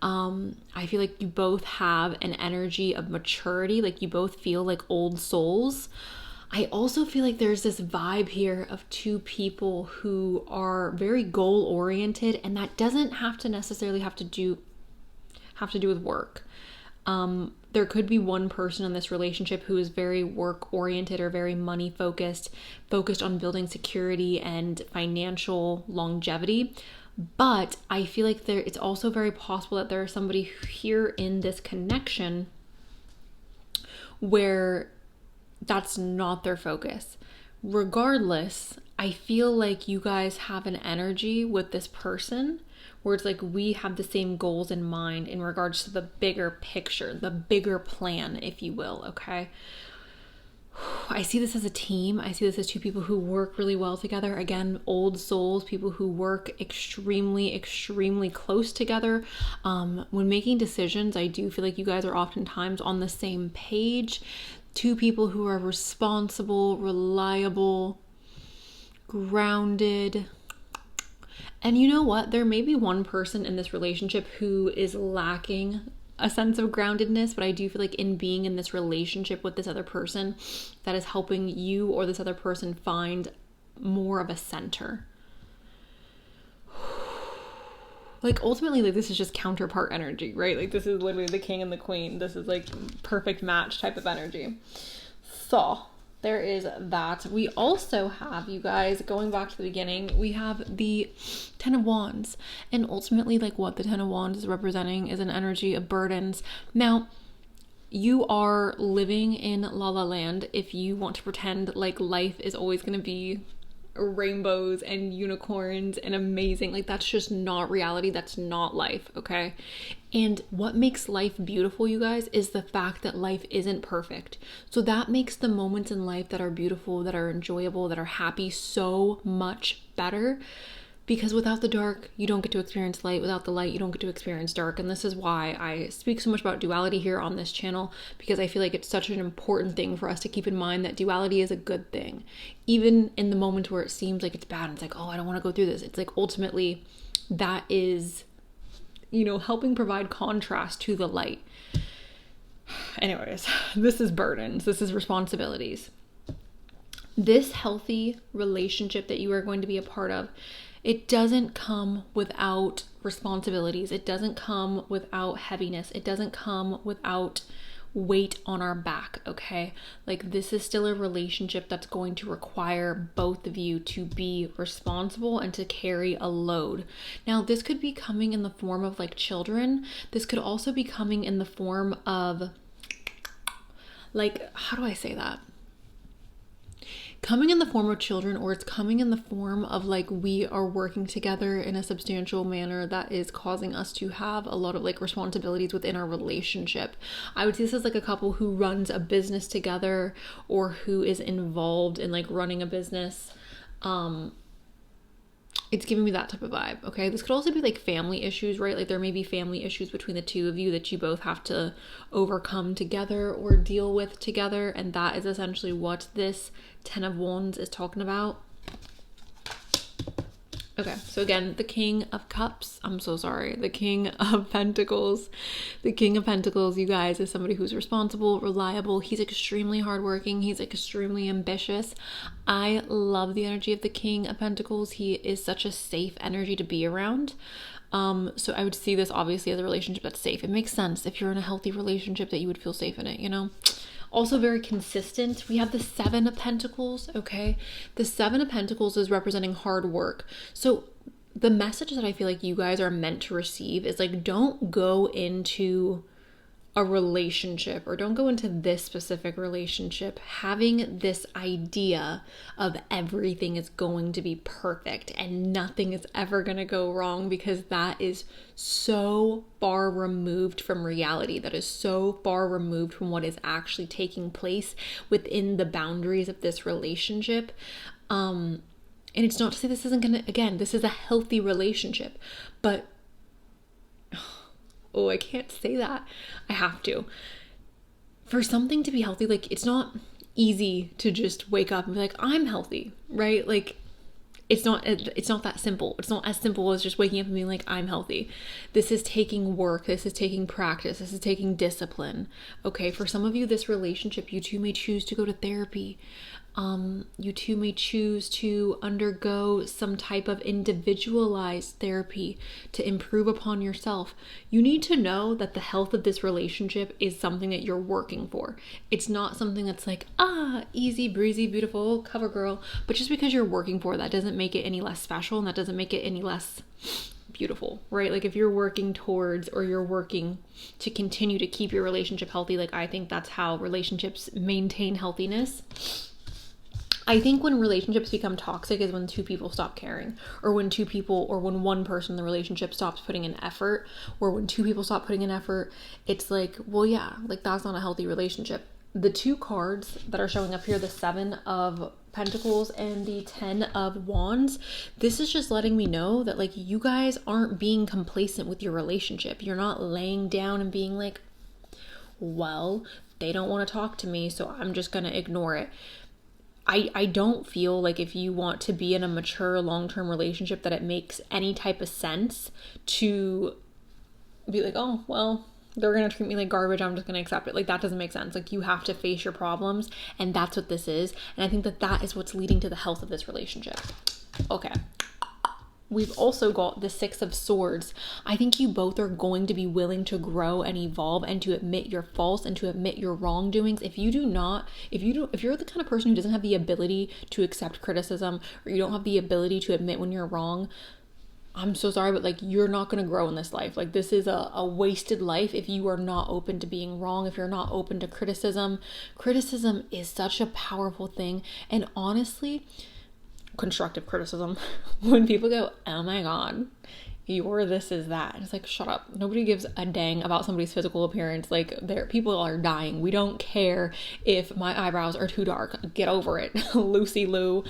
I feel like you both have an energy of maturity. Like you both feel like old souls. I also feel like there's this vibe here of two people who are very goal oriented, and that doesn't have to necessarily have to do with work. There could be one person in this relationship who is very work oriented or very money focused on building security and financial longevity. But I feel like it's also very possible that there is somebody here in this connection where that's not their focus. Regardless, I feel like you guys have an energy with this person where it's like we have the same goals in mind in regards to the bigger picture, the bigger plan, if you will, okay? I see this as a team. I see this as two people who work really well together. Again, old souls, people who work extremely, extremely close together. When making decisions, I do feel like you guys are oftentimes on the same page. Two people who are responsible, reliable, grounded. And you know what? There may be one person in this relationship who is lacking a sense of groundedness, but I do feel like in being in this relationship with this other person, that is helping you or this other person find more of a center. Like ultimately, like this is just counterpart energy, right? Like this is literally the king and the queen. This is like perfect match type of energy. So there is that. We also have, you guys, going back to the beginning, we have the Ten of Wands. And ultimately, like what the Ten of Wands is representing is an energy of burdens. Now, you are living in La La Land if you want to pretend like life is always going to be rainbows and unicorns and amazing. Like that's just not reality. That's not life, okay? And what makes life beautiful, you guys, is the fact that life isn't perfect. So that makes the moments in life that are beautiful, that are enjoyable, that are happy so much better. Because without the dark, you don't get to experience light. Without the light, you don't get to experience dark. And this is why I speak so much about duality here on this channel, because I feel like it's such an important thing for us to keep in mind that duality is a good thing. Even in the moment where it seems like it's bad and it's like, oh, I don't want to go through this. It's like ultimately that is, you know, helping provide contrast to the light. Anyways, this is burdens. This is responsibilities. This healthy relationship that you are going to be a part of, it doesn't come without responsibilities. It doesn't come without heaviness. It doesn't come without weight on our back, okay? Like this is still a relationship that's going to require both of you to be responsible and to carry a load. Now, this could be coming in the form of like children. This could also be coming in the form of like, how do I say that? Coming in the form of children, or it's coming in the form of like we are working together in a substantial manner that is causing us to have a lot of like responsibilities within our relationship. I would see this as like a couple who runs a business together or who is involved in like running a business. It's giving me that type of vibe, okay? This could also be like family issues, right? Like there may be family issues between the two of you that you both have to overcome together or deal with together. And that is essentially what this Ten of Wands is talking about. Okay, so again, the King of Cups. I'm so sorry. The King of Pentacles. The King of Pentacles, you guys, is somebody who's responsible, reliable. He's extremely hardworking. He's extremely ambitious. I love the energy of the King of Pentacles. He is such a safe energy to be around. So I would see this obviously as a relationship that's safe. It makes sense if you're in a healthy relationship that you would feel safe in it, you know? Also very consistent. We have the Seven of Pentacles, okay? The Seven of Pentacles is representing hard work. So the message that I feel like you guys are meant to receive is like, don't go into a relationship or don't go into this specific relationship having this idea of everything is going to be perfect and nothing is ever going to go wrong, because that is so far removed from reality. That is so far removed from what is actually taking place within the boundaries of this relationship. And it's not to say this isn't gonna, again, this is a healthy relationship, but oh, I can't say that. I have to. For something to be healthy, like, it's not easy to just wake up and be like, I'm healthy, right? Like, it's not that simple. It's not as simple as just waking up and being like, I'm healthy. This is taking work. This is taking practice. This is taking discipline. Okay, for some of you, this relationship, you two may choose to go to therapy. You two may choose to undergo some type of individualized therapy to improve upon yourself. You need to know that the health of this relationship is something that you're working for. It's not something that's like, easy breezy, beautiful cover girl. But just because you're working for it, that doesn't make it any less special, and that doesn't make it any less beautiful, right? Like, if you're working towards, or you're working to continue to keep your relationship healthy, like, I think that's how relationships maintain healthiness. I think when relationships become toxic is when two people stop caring, or when two people, or when one person in the relationship stops putting in effort, or when two people stop putting in effort. It's like, well, yeah, like, that's not a healthy relationship. The two cards that are showing up here, the Seven of Pentacles and the 10 of Wands, this is just letting me know that, like, you guys aren't being complacent with your relationship. You're not laying down and being like, well, they don't want to talk to me, so I'm just going to ignore it. I don't feel like, if you want to be in a mature long-term relationship, that it makes any type of sense to be like, oh, well, they're going to treat me like garbage, I'm just going to accept it. Like, that doesn't make sense. Like, you have to face your problems, and that's what this is. And I think that that is what's leading to the health of this relationship. Okay. We've also got the Six of Swords. I think you both are going to be willing to grow and evolve, and to admit your faults, and to admit your wrongdoings. If you're the kind of person who doesn't have the ability to accept criticism, or you don't have the ability to admit when you're wrong, I'm so sorry, but, like, you're not going to grow in this life. Like, this is a wasted life if you are not open to being wrong, if you're not open to criticism. Criticism is such a powerful thing. And honestly, constructive criticism, when people go, oh my god, you're this is that, and it's like, shut up. Nobody gives a dang about somebody's physical appearance. Like, people are dying. We don't care if my eyebrows are too dark. Get over it. Lucy Lou.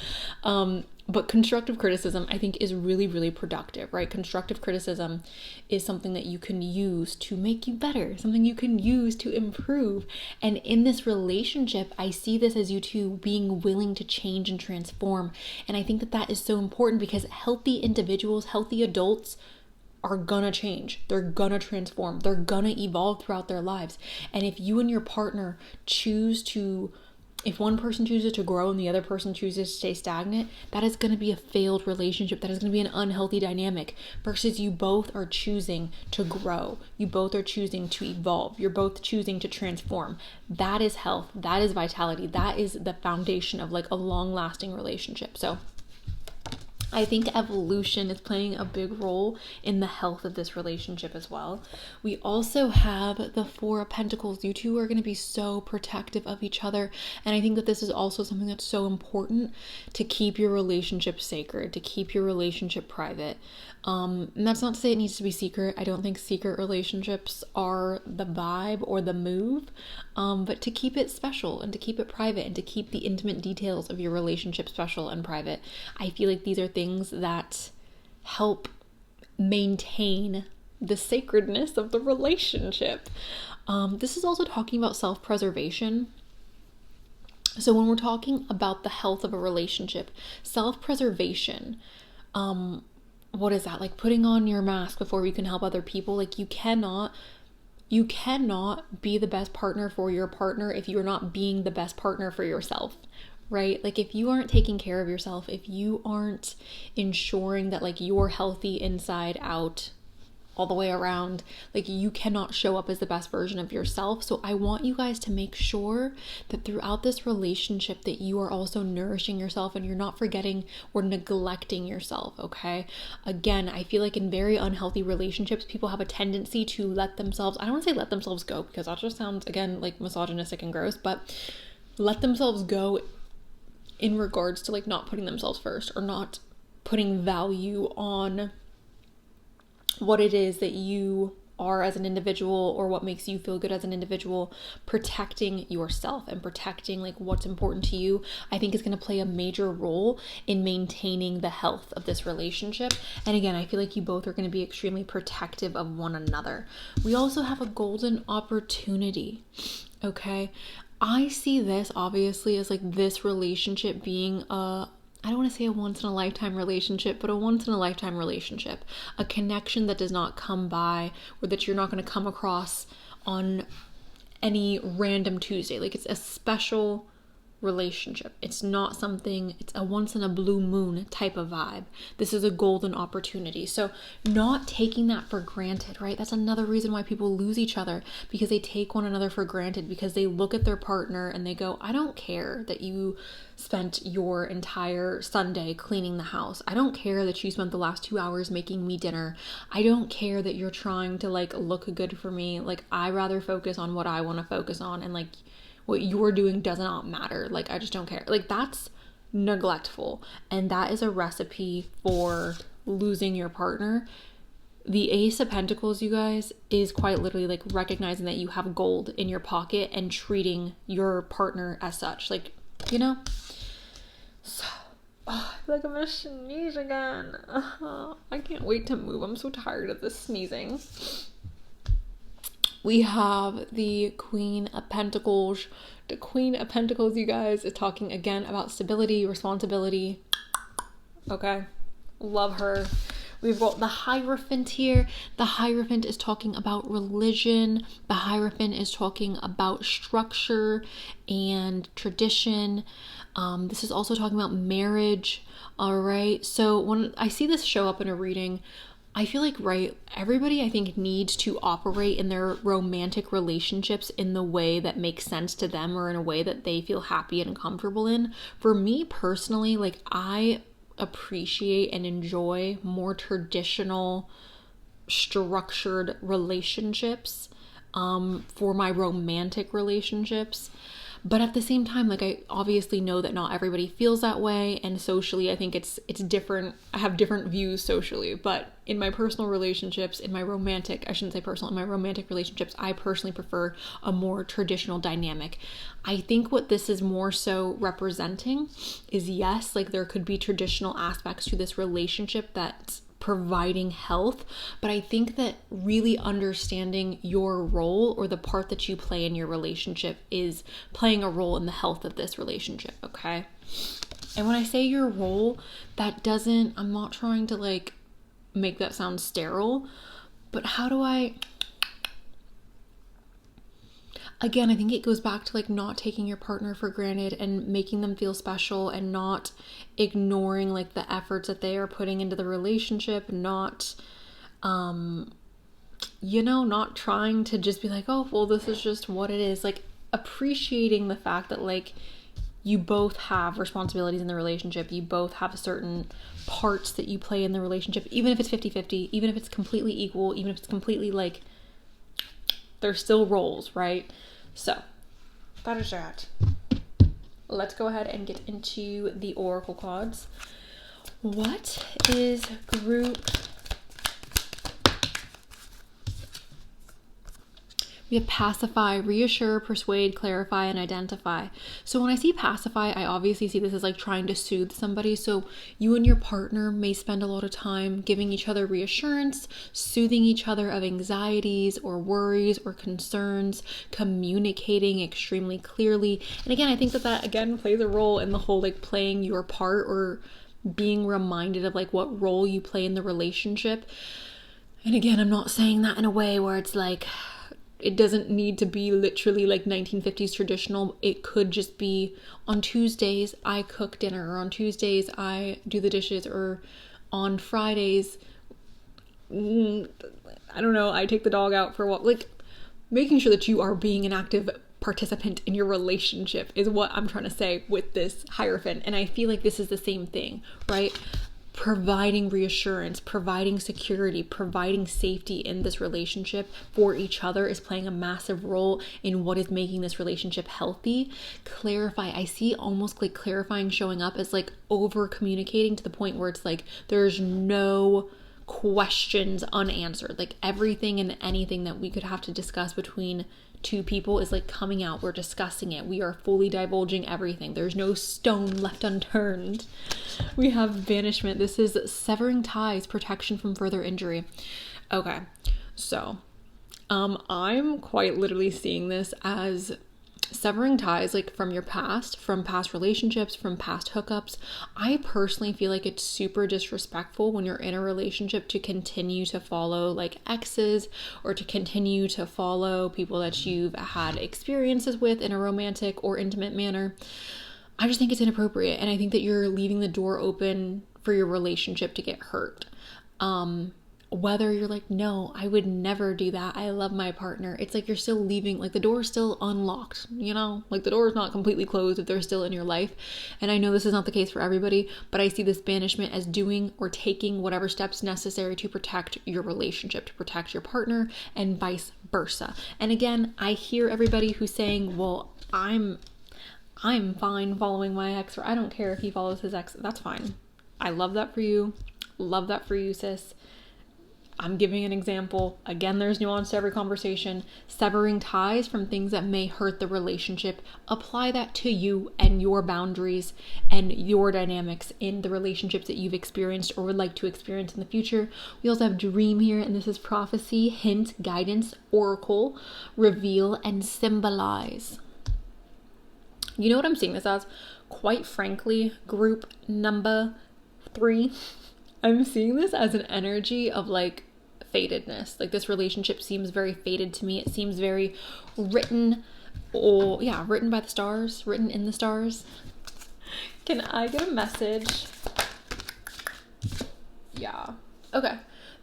But constructive criticism, I think, is really, really productive, right? Constructive criticism is something that you can use to make you better, something you can use to improve. And in this relationship, I see this as you two being willing to change and transform. And I think that that is so important, because healthy individuals, healthy adults, are gonna change. They're gonna transform. They're gonna evolve throughout their lives. And if you and your partner if one person chooses to grow and the other person chooses to stay stagnant, that is going to be a failed relationship. That is going to be an unhealthy dynamic, versus you both are choosing to grow. You both are choosing to evolve. You're both choosing to transform. That is health. That is vitality. That is the foundation of, like, a long-lasting relationship. So I think evolution is playing a big role in the health of this relationship as well. We also have the Four of Pentacles. You two are going to be so protective of each other. And I think that this is also something that's so important to keep your relationship sacred, to keep your relationship private. And that's not to say it needs to be secret. I don't think secret relationships are the vibe or the move, but to keep it special and to keep it private and to keep the intimate details of your relationship special and private. I feel like these are things that help maintain the sacredness of the relationship. This is also talking about self-preservation. So when we're talking about the health of a relationship, self-preservation, what is that? Like putting on your mask before you can help other people. Like you cannot be the best partner for your partner if you're not being the best partner for yourself, right? Like if you aren't taking care of yourself, if you aren't ensuring that like you're healthy inside out, all the way around, like you cannot show up as the best version of yourself. So I want you guys to make sure that throughout this relationship that you are also nourishing yourself and you're not forgetting or neglecting yourself, okay? Again, I feel like in very unhealthy relationships, people have a tendency to let themselves, I don't want to say let themselves go because that just sounds, again, like misogynistic and gross, but let themselves go in regards to like not putting themselves first or not putting value on what it is that you are as an individual or what makes you feel good as an individual. Protecting yourself and protecting like what's important to you, I think is going to play a major role in maintaining the health of this relationship. And again, I feel like you both are going to be extremely protective of one another. We also have a golden opportunity, okay? I see this obviously as like this relationship being I don't want to say a once in a lifetime relationship, but a once in a lifetime relationship, a connection that does not come by or that you're not going to come across on any random Tuesday. Like it's a special relationship. It's not something, it's a once in a blue moon type of vibe. This is a golden opportunity. So not taking that for granted, right? That's another reason why people lose each other, because they take one another for granted, because they look at their partner and they go, I don't care that you spent your entire Sunday cleaning the house. I don't care that you spent the last 2 hours making me dinner. I don't care that you're trying to like look good for me. Like I rather focus on what I want to focus on, and like what you're doing does not matter. Like, I just don't care. Like, that's neglectful. And that is a recipe for losing your partner. The Ace of Pentacles, you guys, is quite literally like recognizing that you have gold in your pocket and treating your partner as such. Like, you know? So, I feel like I'm gonna sneeze again. I can't wait to move. I'm so tired of this sneezing. We have the Queen of Pentacles. The Queen of Pentacles, you guys, is talking again about stability, responsibility. Okay, love her. We've got the Hierophant here. The Hierophant is talking about religion. The Hierophant is talking about structure and tradition. This is also talking about marriage. All right, so when I see this show up in a reading, I feel like, right, everybody I think needs to operate in their romantic relationships in the way that makes sense to them or in a way that they feel happy and comfortable in. For me personally, like I appreciate and enjoy more traditional, structured relationships for my romantic relationships. But at the same time, like I obviously know that not everybody feels that way, and socially I think it's different. I have different views socially, but in my personal relationships, in my romantic relationships, I personally prefer a more traditional dynamic. I think what this is more so representing is, yes, like there could be traditional aspects to this relationship that's providing health, but I think that really understanding your role or the part that you play in your relationship is playing a role in the health of this relationship, okay? And when I say your role, that doesn't, I'm not trying to like make that sound sterile, but how do I, again, I think it goes back to like not taking your partner for granted and making them feel special and not ignoring like the efforts that they are putting into the relationship, not, not trying to just be like, oh, well, this is just what it is. Like appreciating the fact that like you both have responsibilities in the relationship. You both have certain parts that you play in the relationship, even if it's 50-50, even if it's completely equal, even if it's completely like, there's still roles, right? So that is that. Let's go ahead and get into the oracle cards. What is group? We have pacify, reassure, persuade, clarify, and identify. So when I see pacify, I obviously see this as like trying to soothe somebody. So you and your partner may spend a lot of time giving each other reassurance, soothing each other of anxieties or worries or concerns, communicating extremely clearly. And again, I think that again plays a role in the whole like playing your part or being reminded of like what role you play in the relationship. And again, I'm not saying that in a way where it's like, it doesn't need to be literally like 1950s traditional. It could just be on Tuesdays I cook dinner, or on Tuesdays I do the dishes, or on Fridays, I don't know, I take the dog out for a walk. Like, making sure that you are being an active participant in your relationship is what I'm trying to say with this Hierophant. And I feel like this is the same thing, right? Providing reassurance, providing security, providing safety in this relationship for each other is playing a massive role in what is making this relationship healthy. Clarify. I see almost like clarifying showing up as like over communicating to the point where it's like there's no questions unanswered. Like everything and anything that we could have to discuss between two people is like coming out. We're discussing it. We are fully divulging everything. There's no stone left unturned. We have banishment. This is severing ties, protection from further injury. Okay, so I'm quite literally seeing this as severing ties, like from your past, from past relationships, from past hookups. I personally feel like it's super disrespectful when you're in a relationship to continue to follow like exes, or to continue to follow people that you've had experiences with in a romantic or intimate manner. I just think it's inappropriate, and I think that you're leaving the door open for your relationship to get hurt. Whether you're like, no, I would never do that, I love my partner, it's like you're still leaving, like the door is still unlocked, you know, like the door is not completely closed if they're still in your life. And I know this is not the case for everybody, but I see this banishment as doing or taking whatever steps necessary to protect your relationship, to protect your partner, and vice versa. And again, I hear everybody who's saying, well, I'm fine following my ex, or I don't care if he follows his ex. That's fine. I love that for you. Love that for you, sis. I'm giving an example. Again, there's nuance to every conversation. Severing ties from things that may hurt the relationship. Apply that to you and your boundaries and your dynamics in the relationships that you've experienced or would like to experience in the future. We also have dream here, and this is prophecy, hint, guidance, oracle, reveal, and symbolize. You know what I'm seeing this as? Quite frankly, group number 3, I'm seeing this as an energy of like fatedness. Like this relationship seems very fated to me. It seems very written by the stars, written in the stars. Can I get a message? Yeah. Okay.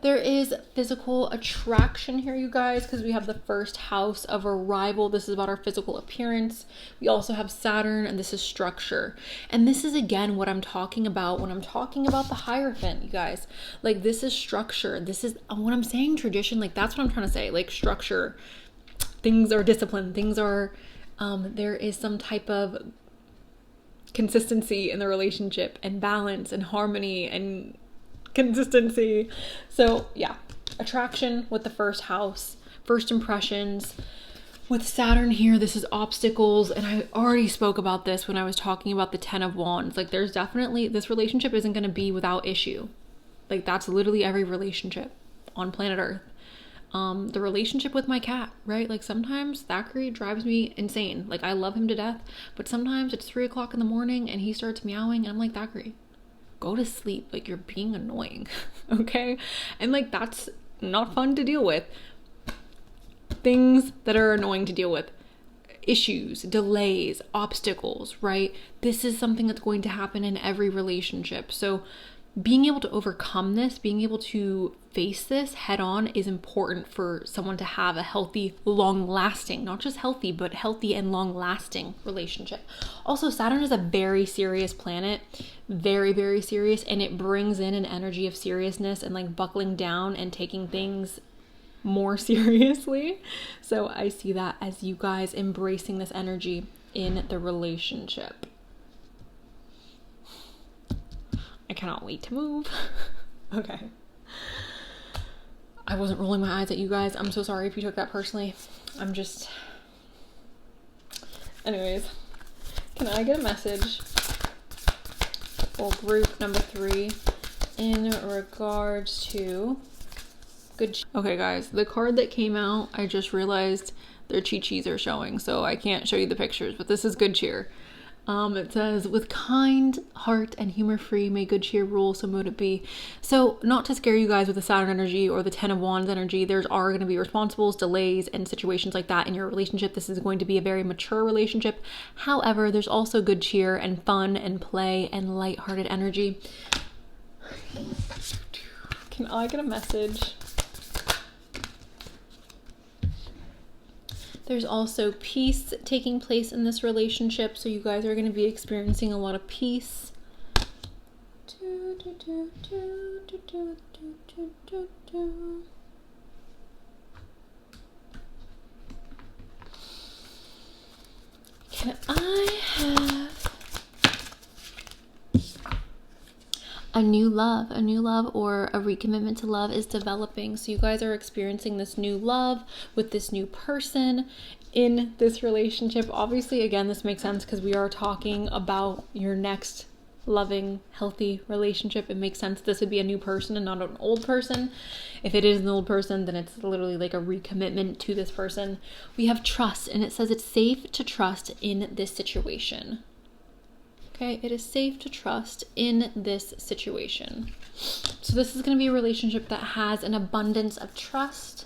There is physical attraction here, you guys, because we have the first house of arrival. This is about our physical appearance. We also have Saturn, and this is structure. And this is, again, what I'm talking about when I'm talking about the Hierophant, you guys. Like, this is structure. This is what I'm saying, tradition. Like, that's what I'm trying to say. Like, structure. Things are disciplined. Things are, there is some type of consistency in the relationship, and balance, and harmony, and consistency. So yeah, attraction with the first house, first impressions. With Saturn here, this is obstacles, and I already spoke about this when I was talking about the 10 of Wands. Like there's definitely, this relationship isn't going to be without issue. Like that's literally every relationship on planet Earth. The relationship with my cat, right? Like sometimes Thackeray drives me insane. Like I love him to death, but sometimes it's 3 o'clock in the morning and he starts meowing and I'm like, Thackeray, go to sleep. Like you're being annoying. Okay. And like, that's not fun to deal with. Things that are annoying to deal with, issues, delays, obstacles, right? This is something that's going to happen in every relationship. So being able to overcome this, being able to face this head on is important for someone to have a healthy, long lasting, not just healthy, but healthy and long lasting relationship. Also, Saturn is a very serious planet, very, very serious. And it brings in an energy of seriousness and like buckling down and taking things more seriously. So I see that as you guys embracing this energy in the relationship. I cannot wait to move. Okay. I wasn't rolling my eyes at you guys. I'm so sorry if you took that personally. Anyways, can I get a message for group number 3 in regards to good. Okay guys, the card that came out, I just realized their chi-chis are showing, so I can't show you the pictures, but this is good cheer. It says, with kind heart and humor free, may good cheer rule, so mote it be. So, not to scare you guys with the Saturn energy or the 10 of Wands energy, there's are going to be responsibles, delays, and situations like that in your relationship. This is going to be a very mature relationship. However, there's also good cheer and fun and play and lighthearted energy. Can I get a message? There's also peace taking place in this relationship, so you guys are going to be experiencing a lot of peace. Can I have a new love or a recommitment to love is developing. So you guys are experiencing this new love with this new person in this relationship. Obviously, again, this makes sense because we are talking about your next loving, healthy relationship. It makes sense this would be a new person and not an old person. If it is an old person, then it's literally like a recommitment to this person. We have trust, and it says it's safe to trust in this situation. Okay, it is safe to trust in this situation. So this is going to be a relationship that has an abundance of trust.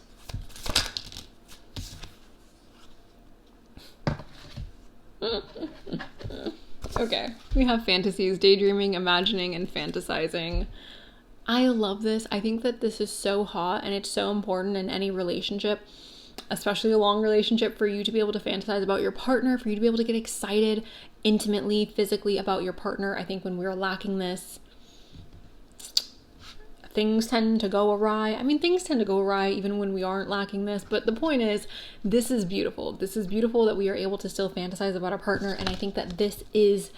Okay, we have fantasies, daydreaming, imagining, and fantasizing. I love this. I think that this is so hot, and it's so important in any relationship, especially a long relationship, for you to be able to fantasize about your partner, for you to be able to get excited intimately, physically about your partner. I think when we're lacking this, things tend to go awry. I mean, things tend to go awry even when we aren't lacking this, but the point is, this is beautiful. This is beautiful that we are able to still fantasize about our partner, and I think that this is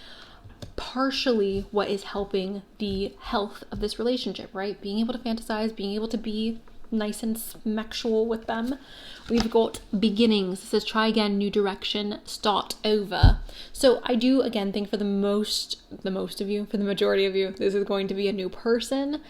partially what is helping the health of this relationship, right? Being able to fantasize, being able to be nice and smexual with them. We've got beginnings. It says try again, new direction, start over. So I do again think for the majority of you, this is going to be a new person.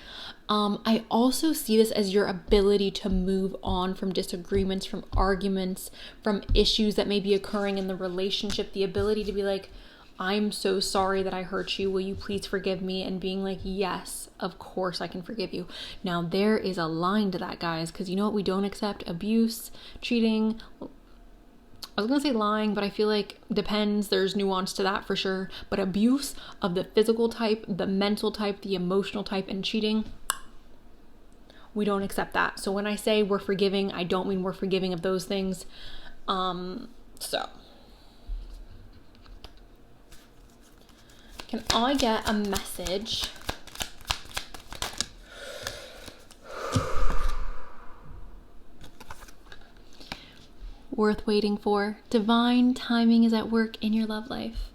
I also see this as your ability to move on from disagreements, from arguments, from issues that may be occurring in the relationship. The ability to be like, I'm so sorry that I hurt you. Will you please forgive me? And being like, yes, of course I can forgive you. Now, there is a line to that, guys, because you know what we don't accept? Abuse, cheating. I was going to say lying, but I feel like depends. There's nuance to that for sure. But abuse of the physical type, the mental type, the emotional type, and cheating, we don't accept that. So when I say we're forgiving, I don't mean we're forgiving of those things. Can I get a message? Worth waiting for. Divine timing is at work in your love life.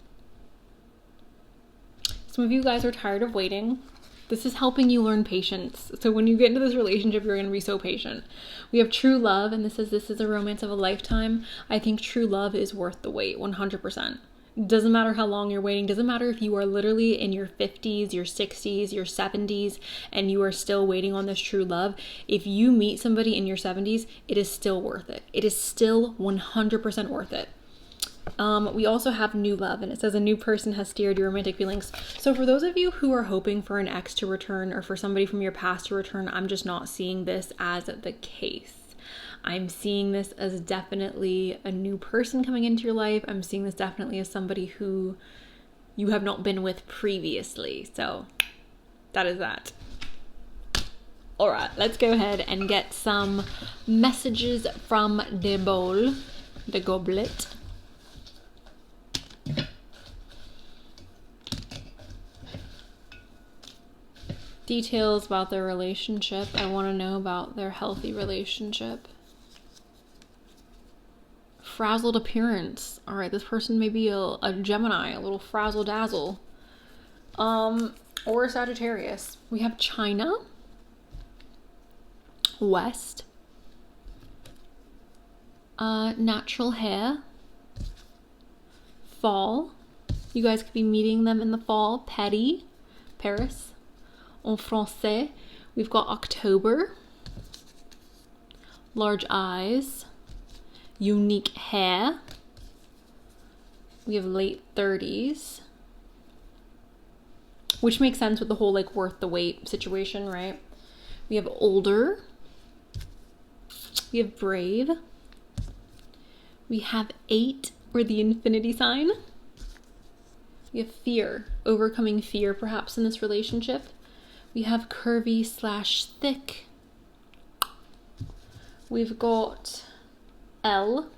Some of you guys are tired of waiting. This is helping you learn patience. So when you get into this relationship, you're going to be so patient. We have true love, and this is a romance of a lifetime. I think true love is worth the wait, 100%. Doesn't matter how long you're waiting. Doesn't matter if you are literally in your 50s, your 60s, your 70s, and you are still waiting on this true love. If you meet somebody in your 70s, it is still worth it. It is still 100% worth it. We also have new love, and it says a new person has steered your romantic feelings. So for those of you who are hoping for an ex to return or for somebody from your past to return, I'm just not seeing this as the case. I'm seeing this as definitely a new person coming into your life. I'm seeing this definitely as somebody who you have not been with previously. So that is that. All right, let's go ahead and get some messages from the bowl, the goblet. Details about their relationship. I want to know about their healthy relationship. Frazzled appearance. All right, this person may be a Gemini, a little frazzle dazzle, or a Sagittarius. We have China, West, natural hair, fall. You guys could be meeting them in the fall. Petty, Paris, en français. We've got October, large eyes, unique hair, We have late 30s, which makes sense with the whole like worth the wait situation, right? We have older. We have brave. We have 8, or the infinity sign. We have fear, overcoming fear perhaps in this relationship. We have curvy/thick. We've got L,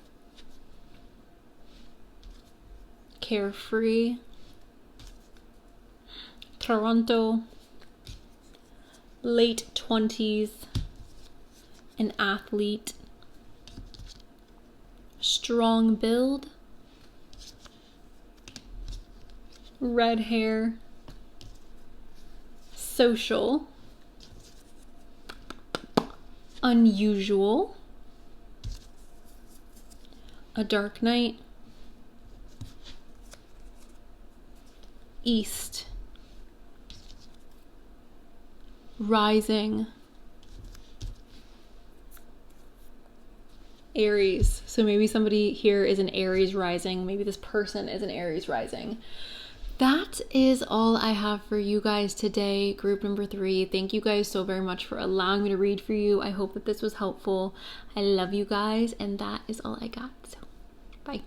carefree. Toronto, late 20s, an athlete, strong build, red hair, social, unusual, a dark night, east, rising, Aries. So maybe somebody here is an Aries rising. Maybe this person is an Aries rising. That is all I have for you guys today, group number 3. Thank you guys so very much for allowing me to read for you. I hope that this was helpful. I love you guys, and that is all I got. So, bye.